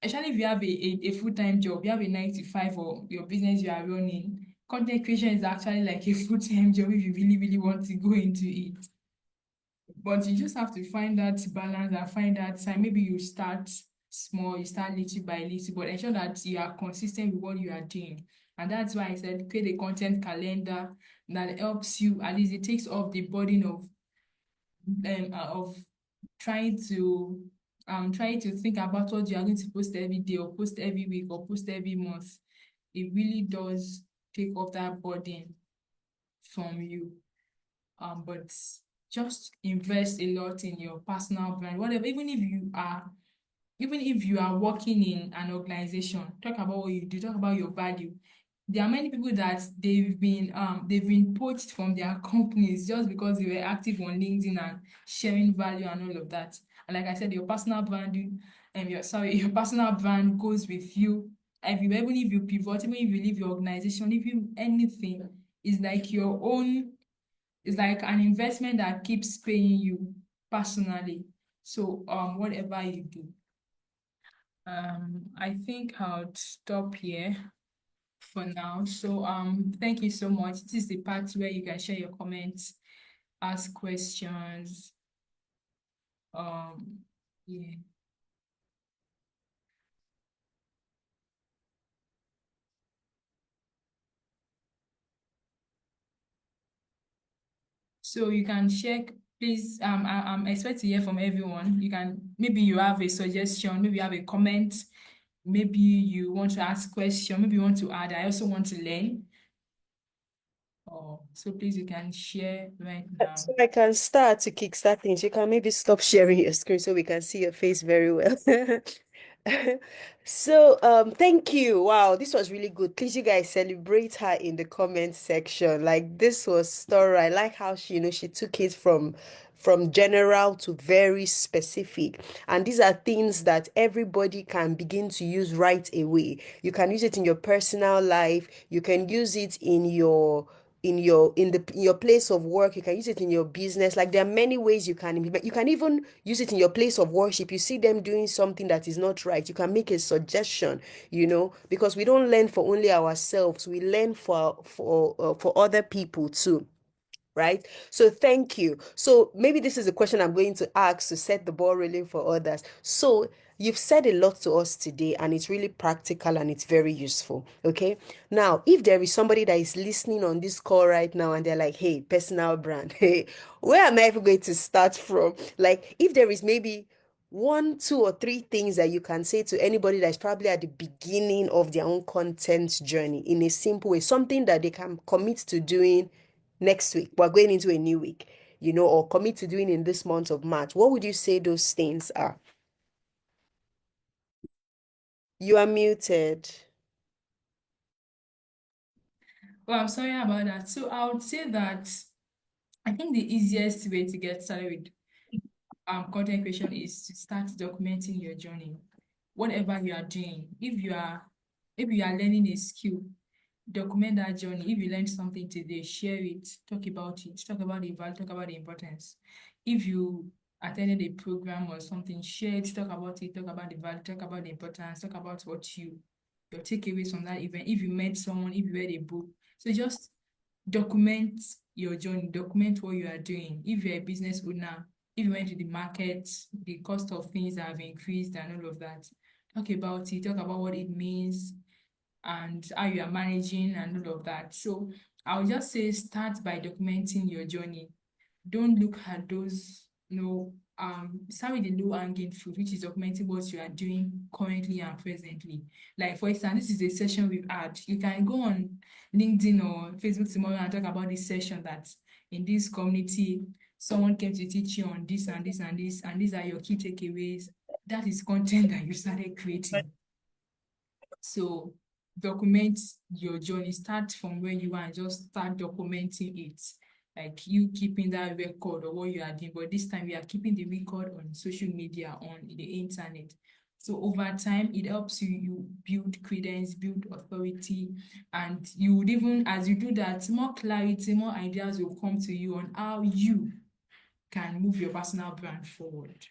especially if you have a full-time job, you have a 9 to 5 or your business you are running, content creation is actually like a full-time job if you really, really want to go into it. But you just have to find that balance and find that time. Maybe you start small, you start little by little, but ensure that you are consistent with what you are doing. And that's why I said create a content calendar that helps you, at least it takes off the burden of trying to trying to think about what you are going to post every day or post every week or post every month. It really does take off that burden from you. But just invest a lot in your personal brand, whatever, even if you are working in an organization, talk about what you do, talk about your value. There are many people that they've been poached from their companies just because they were active on LinkedIn and sharing value and all of that. And like I said, your personal brand, your personal brand goes with you. Even if you pivot, even if you leave your organization, if you anything, it's like your own, it's like an investment that keeps paying you personally. So whatever you do. I think I'll stop here for now. So thank you so much. This is the part where you can share your comments, ask questions. Um, yeah. So you can check, please. I'm expect to hear from everyone. You can, maybe you have a suggestion, maybe you have a comment, maybe you want to ask question, maybe you want to add. I also want to learn. Oh, so please you can share right now. So I can start to kickstart things. You can maybe stop sharing your screen so we can see your face very well. So, thank you. Wow, this was really good. Please, you guys celebrate her in the comment section. Like this was thorough. I like how she took it from general to very specific. And these are things that everybody can begin to use right away. You can use it in your personal life. You can use it in your place of work. You can use it in your business. Like there are many ways you can implement. You can even use it in your place of worship. You see them doing something that is not right, you can make a suggestion, because we don't learn for only ourselves, we learn for other people too. Right? So thank you. So maybe this is a question I'm going to ask to set the ball rolling for others. So you've said a lot to us today, and it's really practical and it's very useful. Okay. Now, if there is somebody that is listening on this call right now and they're like, hey, personal brand, hey, where am I even going to start from? Like, if there is maybe one, two, or three things that you can say to anybody that's probably at the beginning of their own content journey in a simple way, something that they can commit to doing next week. We're going into a new week, or commit to doing in this month of March. What would you say those things are? You are muted. Well, I'm sorry about that. So I would say that I think the easiest way to get started with content creation is to start documenting your journey. Whatever you are doing, if you are learning a skill, document that journey. If you learned something today, share it, talk about it, talk about the value, talk about the importance. If you attended a program or something, share it, talk about it, talk about the value, talk about the importance, talk about your takeaways from that event. If you met someone, if you read a book, so just document your journey, document what you are doing. If you're a business owner, if you went to the market, the cost of things have increased and all of that, talk about it, talk about what it means and how you are managing and all of that. So I'll just say start by documenting your journey. Don't look at those, start with the low hanging fruit, which is documenting what you are doing currently and presently. Like for instance, this is a session we've had. You can go on LinkedIn or Facebook tomorrow and talk about this session that in this community, someone came to teach you on this and this and this, and these are your key takeaways. That is content that you started creating. So document your journey. Start from where you are and just start documenting it. Like you keeping that record of what you are doing. But this time you are keeping the record on social media, on the internet. So over time, it helps you build credence, build authority, and you would even, as you do that, more clarity, more ideas will come to you on how you can move your personal brand forward.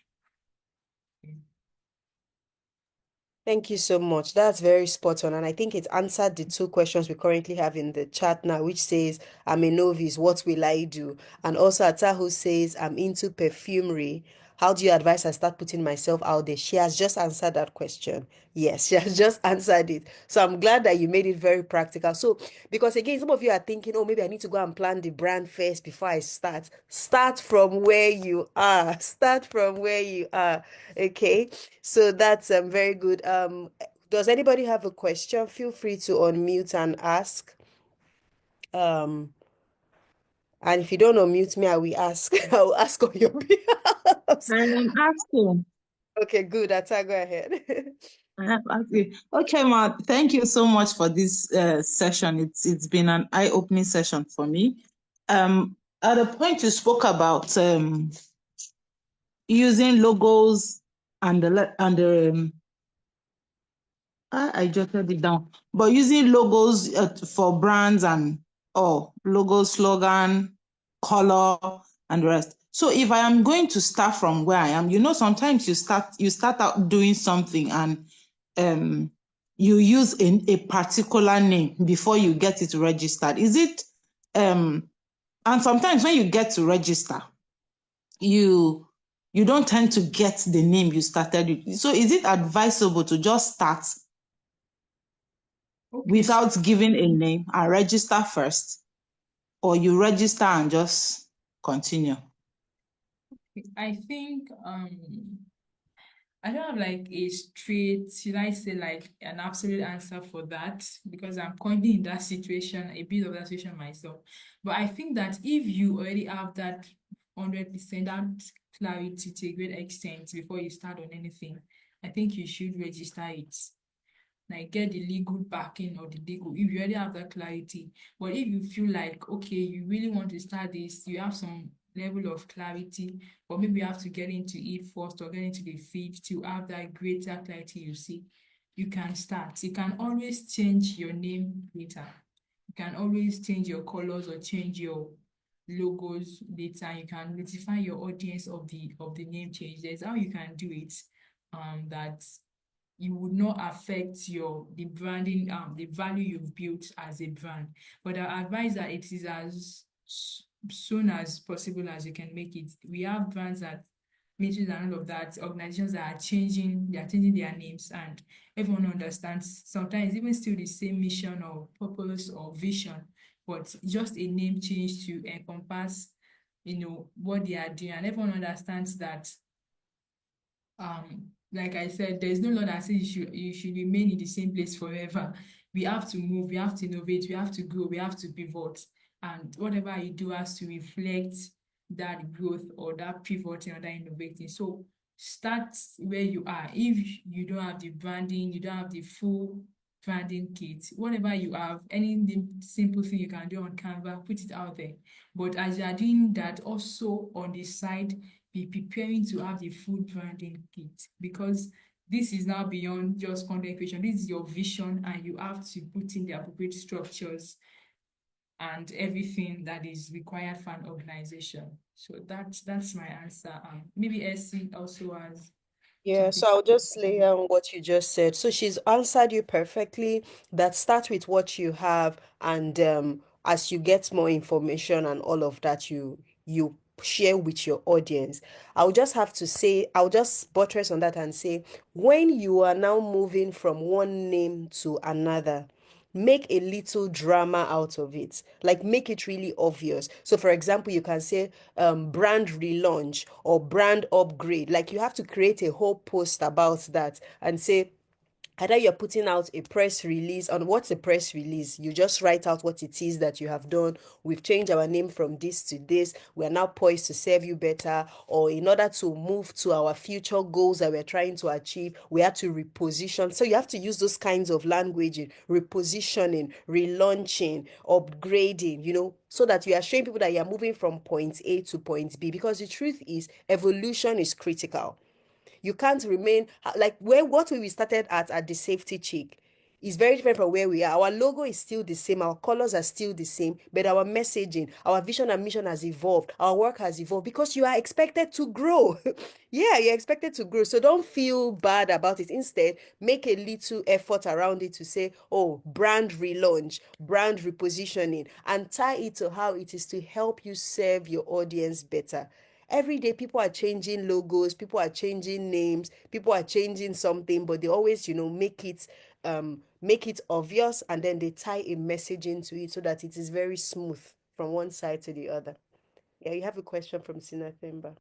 Thank you so much. That's very spot on. And I think it answered the two questions we currently have in the chat now, which says, I'm a novice, what will I do? And also Atahu says, I'm into perfumery. how do you advise I start putting myself out there? She has just answered that question. Yes, she has just answered it. So I'm glad that you made it very practical. So, because again, some of you are thinking, oh, maybe I need to go and plan the brand first before I start. Start from where you are. Start from where you are. Okay. So that's very good. Does anybody have a question? Feel free to unmute and ask. Um, and if you don't unmute me, I will ask. I will ask on your behalf. I am asking. Okay, good. Ata, go ahead. I am asking. Okay, Ma, thank you so much for this session. It's been an eye-opening session for me. At a point you spoke about using logos and I jotted it down. But using logos for brands and logo, slogan, color, and the rest. So if I am going to start from where I am, sometimes you start out doing something and you use a particular name before you get it registered. Is it and sometimes when you get to register, you don't tend to get the name you started with. So is it advisable to just start Okay, so without giving a name and register first, or you register and just continue? I think I don't have like a straight, should I say like an absolute answer for that because I'm currently in that situation, a bit of that situation myself. But I think that if you already have that 100% that clarity to a great extent before you start on anything, I think you should register it. Like get the legal backing or the legal if you already have that clarity. But if you feel like okay, you really want to start this, you have some level of clarity, but maybe you have to get into it first or get into the field to have that greater clarity you see, you can start. You can always change your name later. You can always change your colors or change your logos later. You can notify your audience of the name change. There's how you can do it. That you would not affect the branding, the value you've built as a brand. But I advise that it is as soon as possible as you can make it. We have brands that militaries and all of that, organizations that are changing, they are changing their names, and everyone understands sometimes even still the same mission or purpose or vision, but just a name change to encompass, what they are doing, and everyone understands that like I said, there's no law that says you should remain in the same place forever. We have to move, we have to innovate, we have to grow, we have to pivot. And whatever you do has to reflect that growth or that pivoting or that innovating. So start where you are. If you don't have the branding, you don't have the full branding kit, whatever you have, any simple thing you can do on Canva, put it out there. But as you are doing that, also on the side, be preparing to have the full branding kit, because this is now beyond just content creation. This is your vision, and you have to put in the appropriate structures and everything that is required for an organization. So that's my answer. Maybe SC also has Yeah, something. so I'll just lay on what you just said. So she's answered you perfectly. That start with what you have, and as you get more information and all of that, you share with your audience. I'll just have to say, I'll just buttress on that and say, when you are now moving from one name to another, make a little drama out of it, like make it really obvious. So for example, you can say brand relaunch or brand upgrade. Like you have to create a whole post about that and say either you're putting out a press release. On what's a press release? You just write out what it is that you have done. We've changed our name from this to this. We are now poised to serve you better. Or in order to move to our future goals that we're trying to achieve, we have to reposition. So you have to use those kinds of language: repositioning, relaunching, upgrading, so that you are showing people that you're moving from point A to point B. Because the truth is, evolution is critical. You can't remain like what we started at the safety chick is very different from where we are. Our logo is still the same, our colors are still the same, but our messaging, our vision and mission has evolved, our work has evolved because you are expected to grow. Yeah, you're expected to grow. So don't feel bad about it. Instead, make a little effort around it to say, oh, brand relaunch, brand repositioning, and tie it to how it is to help you serve your audience better. every day people are changing logos, people are changing names, people are changing something, but they always, make it obvious, and then they tie a message into it so that it is very smooth from one side to the other. Yeah, you have a question from Sina Themba.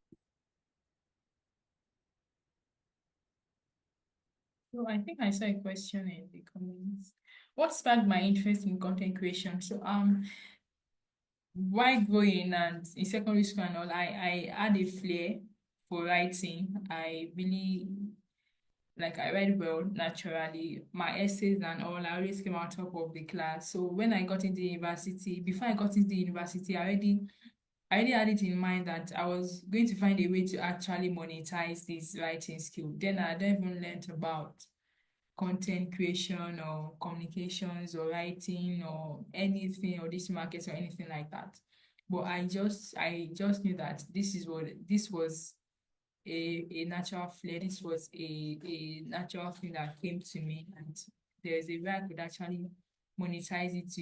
So I think I saw a question in the comments. What sparked my interest in content creation? So while growing and in secondary school and all, I had a flair for writing. I really like I read well naturally. My essays and all, I always came out top of the class. So when I got into university, before I got into the university, I already had it in mind that I was going to find a way to actually monetize this writing skill. Then I don't even learned about content creation or communications or writing or anything or this market or anything like that. But I just knew that this was a natural flair. This was a natural thing that came to me, and there's a way I could actually monetize it.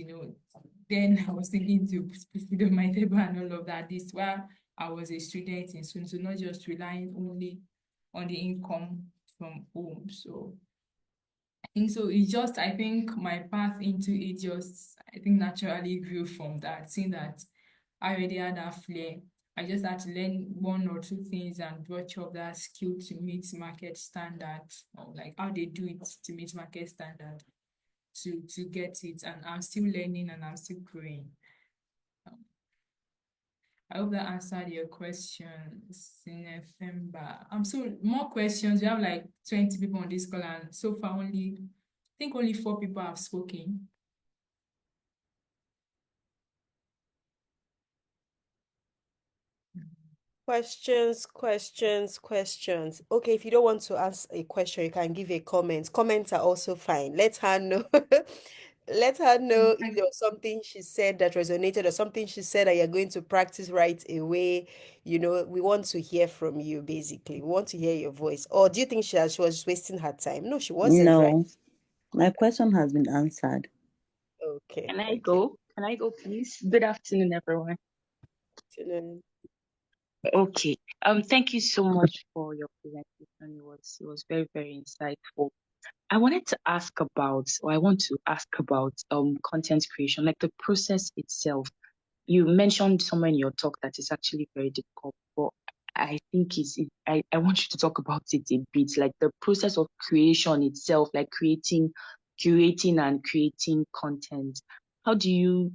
Then I was thinking to put food on my table and all of that. This while I was a student in school, so not just relying only on the income from home. So I think so. I think my path into it I think naturally grew from that, seeing that I already had that flair. I just had to learn one or two things and brush up that skill to meet market standard, or like how they do it to meet market standard to get it. And I'm still learning and I'm still growing. I hope that answered your questions in November. So more questions. We have like 20 people on this call, and so far I think only 4 people have spoken. Questions, questions, questions. Okay, if you don't want to ask a question, you can give a comment. Comments are also fine. Let her know. Let her know if there was something she said that resonated or something she said that you're going to practice right away. We want to hear from you, basically. We want to hear your voice. Or do you think she was just wasting her time? No, she wasn't, right? No, my question has been answered. Okay, Can I okay. go? Can I go, please? Good afternoon, everyone. Okay. Thank you so much for your presentation. It was very, very insightful. I want to ask about content creation, like the process itself. You mentioned somewhere in your talk that it's actually very difficult, but I think I want you to talk about it a bit, like the process of creation itself, like curating and creating content. How do you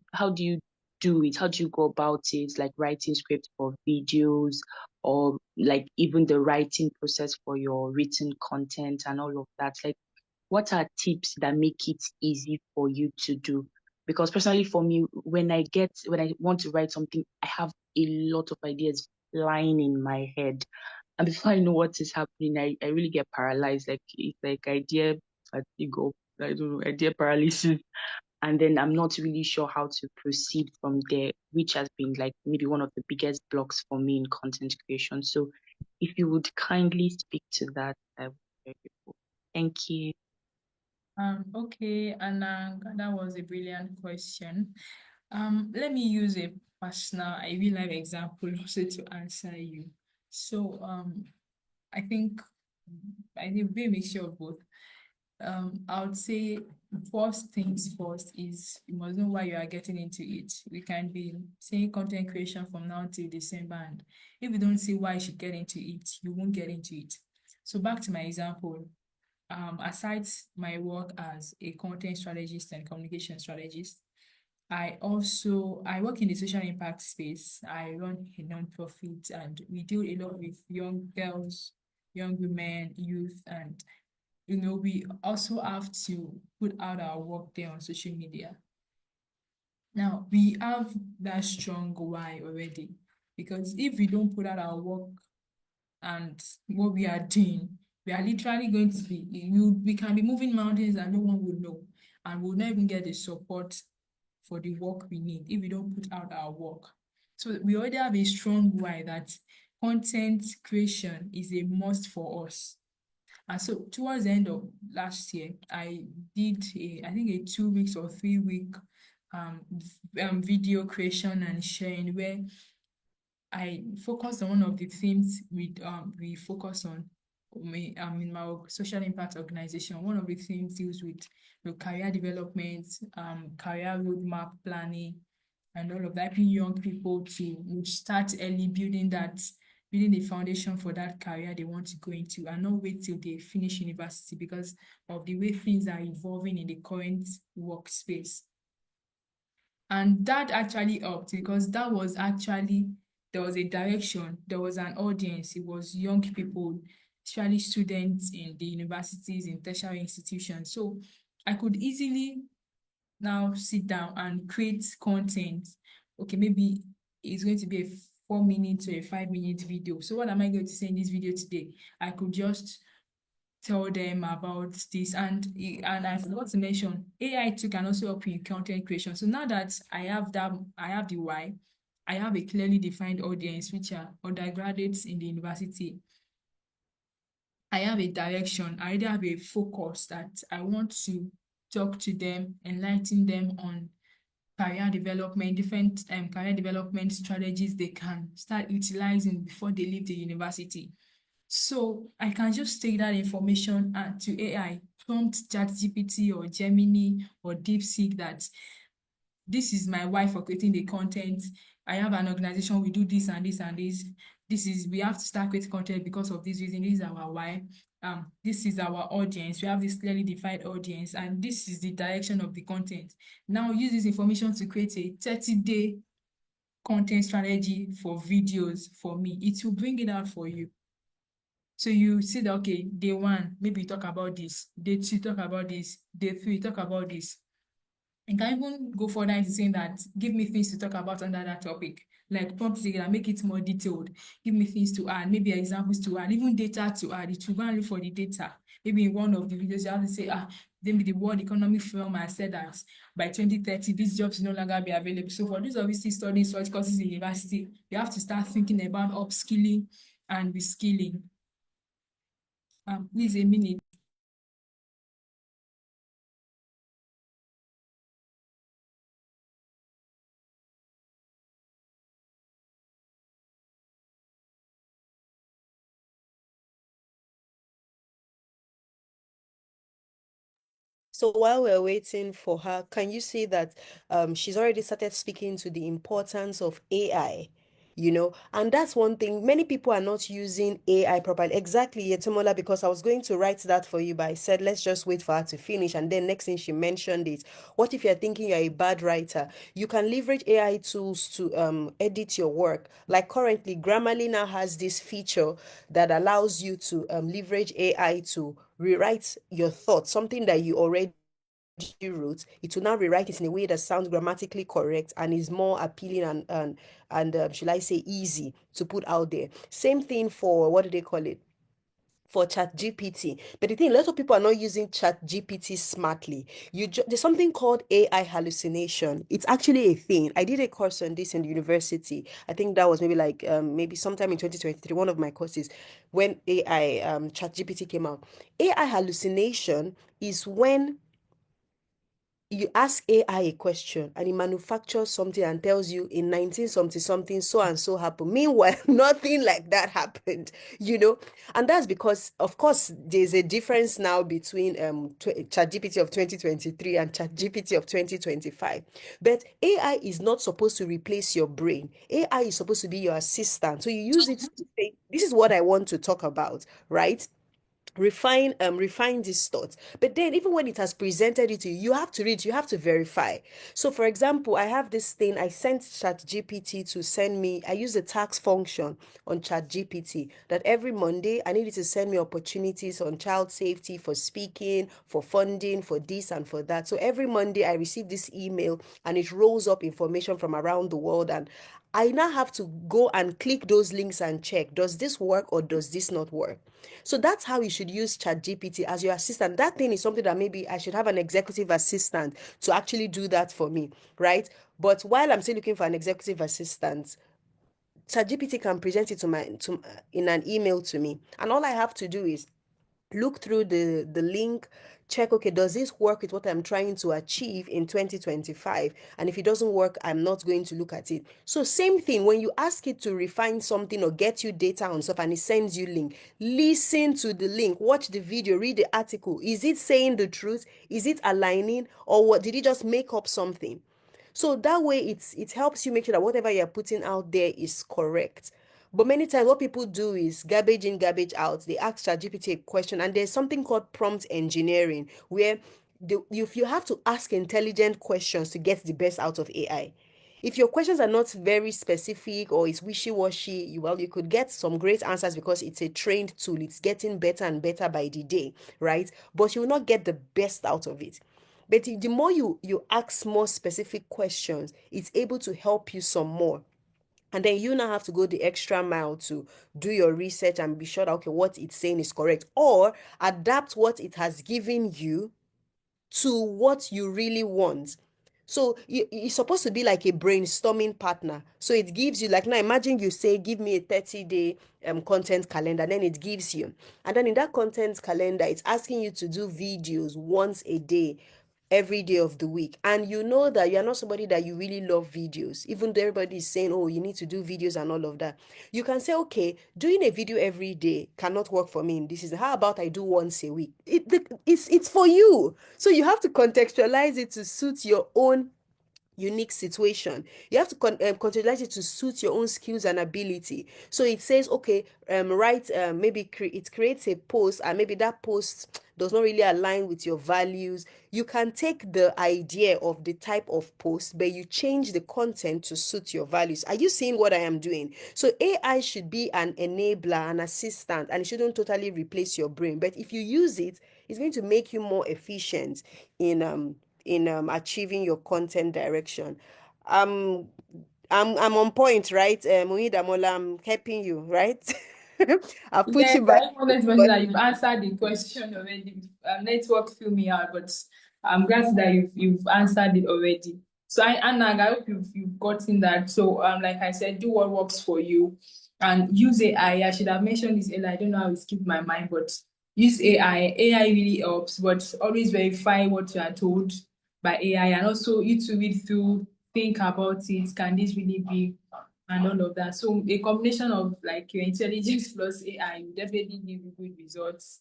do it? How do you go about it? Like writing scripts for videos, or like even the writing process for your written content and all of that. Like, what are tips that make it easy for you to do? Because personally for me, when I want to write something, I have a lot of ideas flying in my head. And before I know what is happening, I really get paralyzed. Like it's like idea fatigue, I don't know, idea paralysis. And then I'm not really sure how to proceed from there, which has been like maybe one of the biggest blocks for me in content creation. So if you would kindly speak to that, I would be very grateful. Thank you. Okay, and that was a brilliant question. Let me use a personal, a real life example also to answer you. So, I think be a mixture of both. I would say first things first is you must know why you are getting into it. We can be saying content creation from now till December, and if you don't see why you should get into it, you won't get into it. So back to my example, aside my work as a content strategist and communication strategist, I work in the social impact space. I run a nonprofit, and we deal a lot with young girls, young women, youth, and we also have to put out our work there on social media. Now we have that strong why already, because if we don't put out our work and what we are doing, we are literally going to we can be moving mountains and no one will know, and we'll not even get the support for the work we need if we don't put out our work. So we already have a strong why that content creation is a must for us. And so towards the end of last year, I did I think a 2 weeks or 3 week video creation and sharing, where I focused on one of the themes we focus on in my social impact organization. One of the themes deals with career development, career roadmap planning, and all of that, helping young people to start early, building the foundation for that career they want to go into, and not wait till they finish university because of the way things are evolving in the current workspace. And that actually helped because there was a direction, there was an audience, it was young people, especially students in the universities, in tertiary institutions. So I could easily now sit down and create content. Okay, maybe it's going to be a 4 minute or a 5 minute video. So what am I going to say in this video today? I could just tell them about this, and I forgot to mention AI too can also help you in content creation. So now that I have the why, I have a clearly defined audience, which are undergraduates in the university. I have a direction, I already have a focus that I want to talk to them, enlighten them on career development, different career development strategies they can start utilizing before they leave the university. So I can just take that information to AI, prompt ChatGPT or Gemini or DeepSeek that this is my why for creating the content. I have an organization, we do this and this and this. We have to start creating content because of this reason. This is our why. This is our audience. We have this clearly defined audience, and this is the direction of the content. Now use this information to create a 30-day content strategy for videos for me. It will bring it out for you. So you see that, okay, day one, maybe you talk about this. Day two, talk about this. Day three, talk about this. And can even go further into saying that, give me things to talk about under that topic. Like prompt it and make it more detailed. Give me things to add, maybe examples to add, even data to add. It will go and look for the data. Maybe in one of the videos, you have to say, maybe the World Economic Forum has said that by 2030, these jobs will no longer be available. So for those obviously studying such courses in university, you have to start thinking about upskilling and reskilling. Please, a minute. So while we're waiting for her, can you see that she's already started speaking to the importance of AI? And that's one thing. Many people are not using AI properly. Exactly, Yetumola, because I was going to write that for you, but I said, let's just wait for her to finish. And then next thing she mentioned it. What if you're thinking you're a bad writer? You can leverage AI tools to edit your work. Like currently, Grammarly now has this feature that allows you to leverage AI to rewrite your thoughts, something that you already wrote. It will now rewrite it in a way that sounds grammatically correct and is more appealing and should I say easy to put out there. Same thing for, what do they call it, for ChatGPT. But the thing, a lot of people are not using ChatGPT smartly. There's something called AI hallucination. It's actually a thing. I did a course on this in the university. I think that was maybe sometime in 2023, one of my courses, when AI ChatGPT came out. AI hallucination is when you ask AI a question and it manufactures something and tells you in 19 something something so and so happened. Meanwhile, nothing like that happened, And that's because, of course, there's a difference now between ChatGPT of 2023 and ChatGPT of 2025. But AI is not supposed to replace your brain. AI is supposed to be your assistant. So you use it to say, this is what I want to talk about, right? Refine these thoughts, but then even when it has presented it to you, you have to read, you have to verify. So for example, I have this thing, I sent ChatGPT to send me, I use the tax function on ChatGPT that every Monday I needed to send me opportunities on child safety, for speaking, for funding, for this and for that. So every Monday I receive this email and it rolls up information from around the world, and I now have to go and click those links and check, does this work or does this not work? So that's how you should use ChatGPT as your assistant. That thing is something that maybe I should have an executive assistant to actually do that for me, right? But while I'm still looking for an executive assistant, ChatGPT can present it in an email to me, and all I have to do is look through the link, check, okay, does this work with what I'm trying to achieve in 2025? And if it doesn't work, I'm not going to look at it. So same thing, when you ask it to refine something or get you data on stuff and it sends you link, listen to the link, watch the video, read the article. Is it saying the truth? Is it aligning? Or what, did it just make up something? So that way it helps you make sure that whatever you're putting out there is correct. But many times what people do is garbage in, garbage out. They ask ChatGPT a question, and there's something called prompt engineering, where you have to ask intelligent questions to get the best out of AI. If your questions are not very specific or it's wishy-washy, well, you could get some great answers because it's a trained tool. It's getting better and better by the day, right? But you will not get the best out of it. But the more you ask more specific questions, it's able to help you some more. And then you now have to go the extra mile to do your research and be sure that, okay, what it's saying is correct, or adapt what it has given you to what you really want. So it's supposed to be like a brainstorming partner. So it gives you, like, now imagine you say, give me a 30-day content calendar, then it gives you. And then in that content calendar, it's asking you to do videos once a day, every day of the week. And you know that you're not somebody that you really love videos, even though everybody is saying, oh, you need to do videos and all of that. You can say, okay, doing a video every day cannot work for me in this season. How about I do once a week? It's for you. So you have to contextualize it to suit your own unique situation. You have to contextualize it to suit your own skills and ability. So it says, okay, write, maybe it creates a post, and maybe that post does not really align with your values. You can take the idea of the type of post, but you change the content to suit your values. Are you seeing what I am doing? So AI should be an enabler, an assistant, and it shouldn't totally replace your brain. But if you use it, it's going to make you more efficient in achieving your content direction. Um, I'm on point, right? Oyindamola, I'm helping you, right? I've put Yes, you back. I wanted to mention that you've answered the question already. Network threw me out, but I'm glad that you've answered it already. So Anna, I hope you've gotten that. So like I said, do what works for you, and use AI. I should have mentioned this earlier. I don't know how it skipped my mind, but use AI. AI really helps, but always verify what you are told by AI, and also you to read through, think about it. Can this really be? And all of that. So a combination of like your intelligence plus AI will definitely give you good results.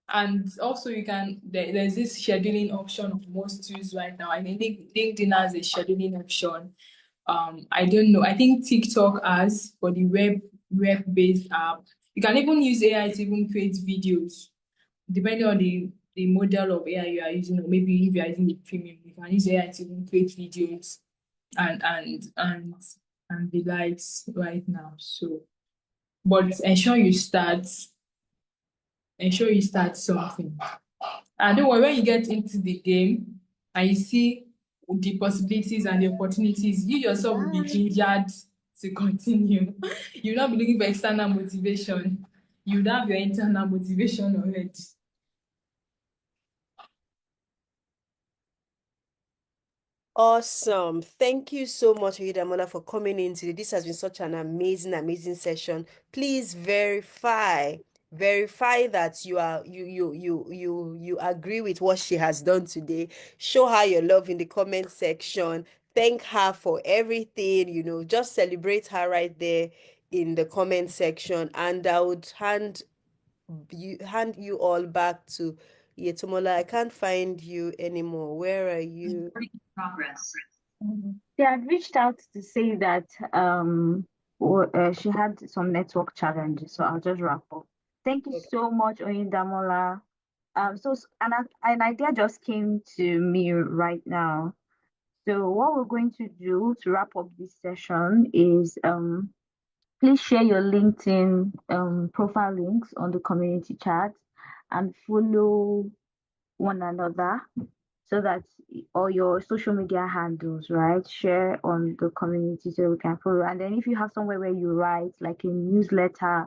And also you can there's this scheduling option of most tools right now. I think LinkedIn has a scheduling option. I don't know. I think TikTok has for the web-based app. You can even use AI to even create videos, depending on the model of AI you are using, or maybe if you are using the premium, you can use AI to even create videos and the likes right now. So, but ensure you start something. And don't worry, when you get into the game and you see the possibilities and the opportunities, you yourself will be gingered to continue. You'll not be looking for external motivation. You have your internal motivation already. Awesome. Thank you so much, Oyindamola, for coming in today. This has been such an amazing session. Please verify that you agree with what she has done today. Show her your love in the comment section. Thank her for everything, just celebrate her right there in the comment section. And I would hand you all back to Yetomola. I can't find you anymore. Where are you? Progress. They had reached out to say that she had some network challenges, so I'll just wrap up. Thank you Okay. so much, Oyindamola. An idea just came to me right now. So what we're going to do to wrap up this session is please share your LinkedIn profile links on the community chat and follow one another so that all your social media handles, right? Share on the community so we can follow. And then if you have somewhere where you write, like a newsletter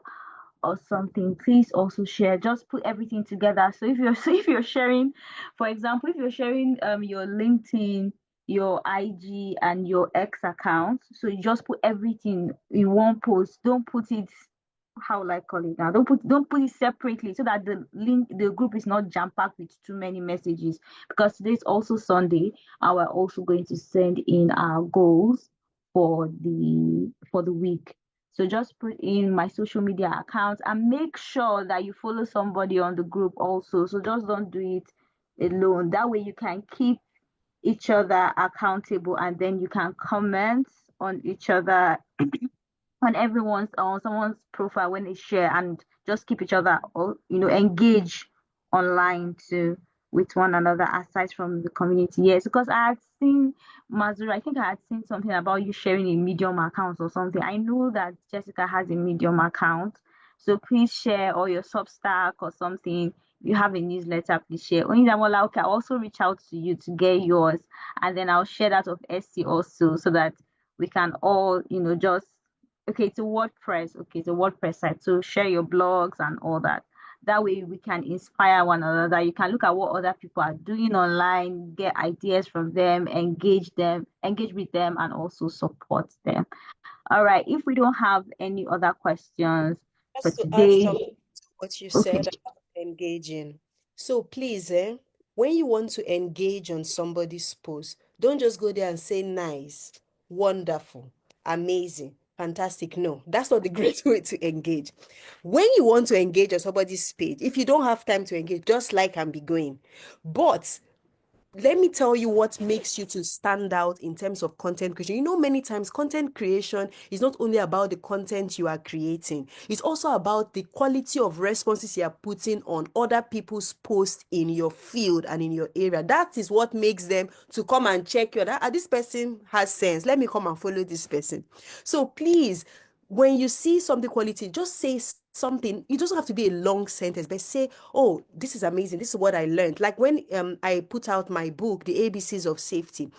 or something, please also share. Just put everything together. So if you're sharing, for example, if you're sharing your LinkedIn, your IG and your X account. So you just put everything in one post. Don't put it, how will I call it now? Don't put it separately so that the group is not jam-packed with too many messages. Because today is also Sunday, and we're also going to send in our goals for the week. So just put in my social media accounts and make sure that you follow somebody on the group also. So just don't do it alone. That way you can keep each other accountable, and then you can comment on each other, on someone's profile when they share, and just keep each other, engage online too with one another aside from the community. Yes, because I had seen, Mazura, I think I had seen something about you sharing a Medium account or something. I know that Jessica has a Medium account, so please share, or your Substack or something. You have a newsletter, please share. Oyindamola, okay, I'll also reach out to you to get yours, and then I'll share that of SC also, so that we can all, just, okay, it's a WordPress. Okay, it's a WordPress site. So share your blogs and all that. That way we can inspire one another. You can look at what other people are doing online, get ideas from them, engage with them, and also support them. All right. If we don't have any other questions for Just to add today, something to what you okay. said about engaging. So please, when you want to engage on somebody's post, don't just go there and say nice, wonderful, amazing, fantastic. No, that's not the great way to engage. When you want to engage on somebody's page, if you don't have time to engage, just like and be going. But let me tell you what makes you to stand out in terms of content creation. Many times content creation is not only about the content you are creating, it's also about the quality of responses you are putting on other people's posts in your field and in your area. That is what makes them to come and check you. This person has sense. Let me come and follow this person. So please, when you see something quality, just say something. It doesn't have to be a long sentence, but say, oh, this is amazing. This is what I learned. Like when I put out my book, The ABCs of Safety.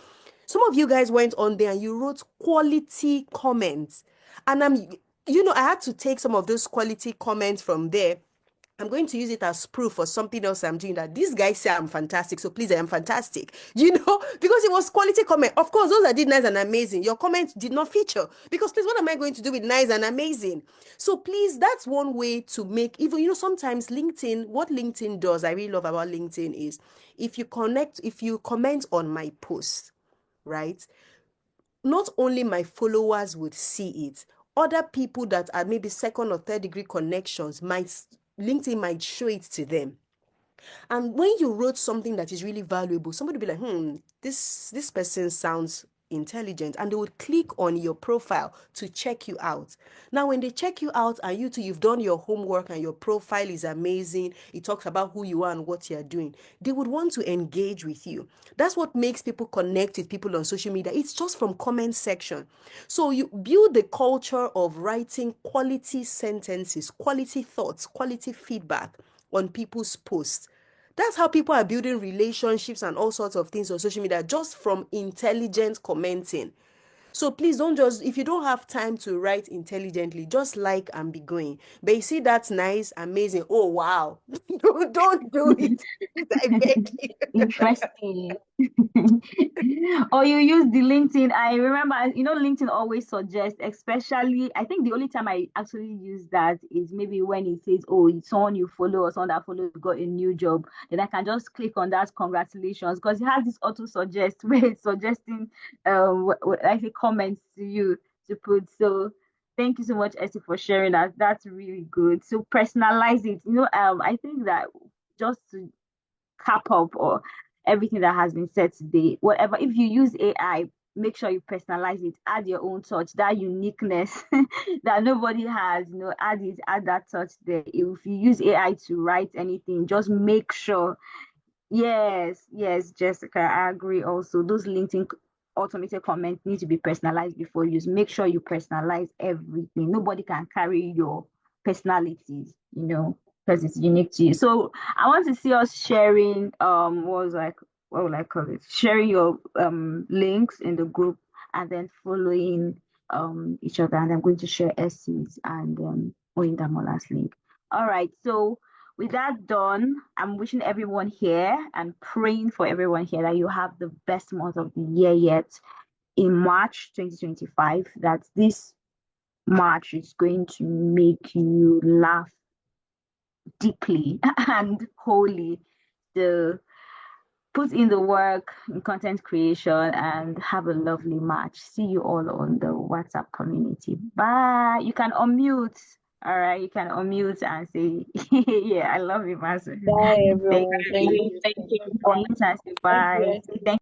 Some of you guys went on there and you wrote quality comments. And I had to take some of those quality comments from there. I'm going to use it as proof for something else I'm doing, that these guys say I'm fantastic, so please, I am fantastic. Because it was quality comment. Of course, those that did nice and amazing, your comment did not feature. Because please, what am I going to do with nice and amazing? So please, that's one way to make, even, sometimes LinkedIn, what LinkedIn does, I really love about LinkedIn is, if you comment on my post, right? Not only my followers would see it, other people that are maybe second or third degree connections LinkedIn might show it to them. And when you wrote something that is really valuable, somebody will be like, this person sounds intelligent, and they would click on your profile to check you out. Now, when they check you out and you've done your homework and your profile is amazing, it talks about who you are and what you're doing, they would want to engage with you. That's what makes people connect with people on social media. It's just from comment section. So you build the culture of writing quality sentences, quality thoughts, quality feedback on people's posts. That's how people are building relationships and all sorts of things on social media, just from intelligent commenting. So please don't just, if you don't have time to write intelligently, just like and be going. But you see, that's nice, amazing. Oh, wow. Don't do it. I beg you. Interesting. Or you use the LinkedIn. I remember, LinkedIn always suggests, especially, I think the only time I actually use that is maybe when it says, oh, it's someone you follow or someone that follows got a new job. Then I can just click on that, congratulations, because it has this auto suggest where it's suggesting like a comments to you to put. So thank you so much, Essie, for sharing that. That's really good. So personalize it. I think that just to cap up or everything that has been said today, whatever, if you use AI, make sure you personalize it, add your own touch, that uniqueness that nobody has, add that touch there. If you use AI to write anything, just make sure. Yes, Jessica, I agree also. Those LinkedIn automated comments need to be personalized before use. Make sure you personalize everything. Nobody can carry your personalities, because it's unique to you. So I want to see us sharing what would I call it? Sharing your links in the group, and then following each other. And I'm going to share Essie's and Oyindamola's link. All right, so with that done, I'm wishing everyone here and praying for everyone here that you have the best month of the year yet in March 2025, that this March is going to make you laugh deeply and wholly. The put in the work in content creation and have a lovely March. See you all on the WhatsApp community. Bye. You can unmute. All right, you can unmute and say, yeah, I love you, Master. Bye, Thank everyone. Thank you. you. Thank you. Unmute and say bye. Thank you. Say thank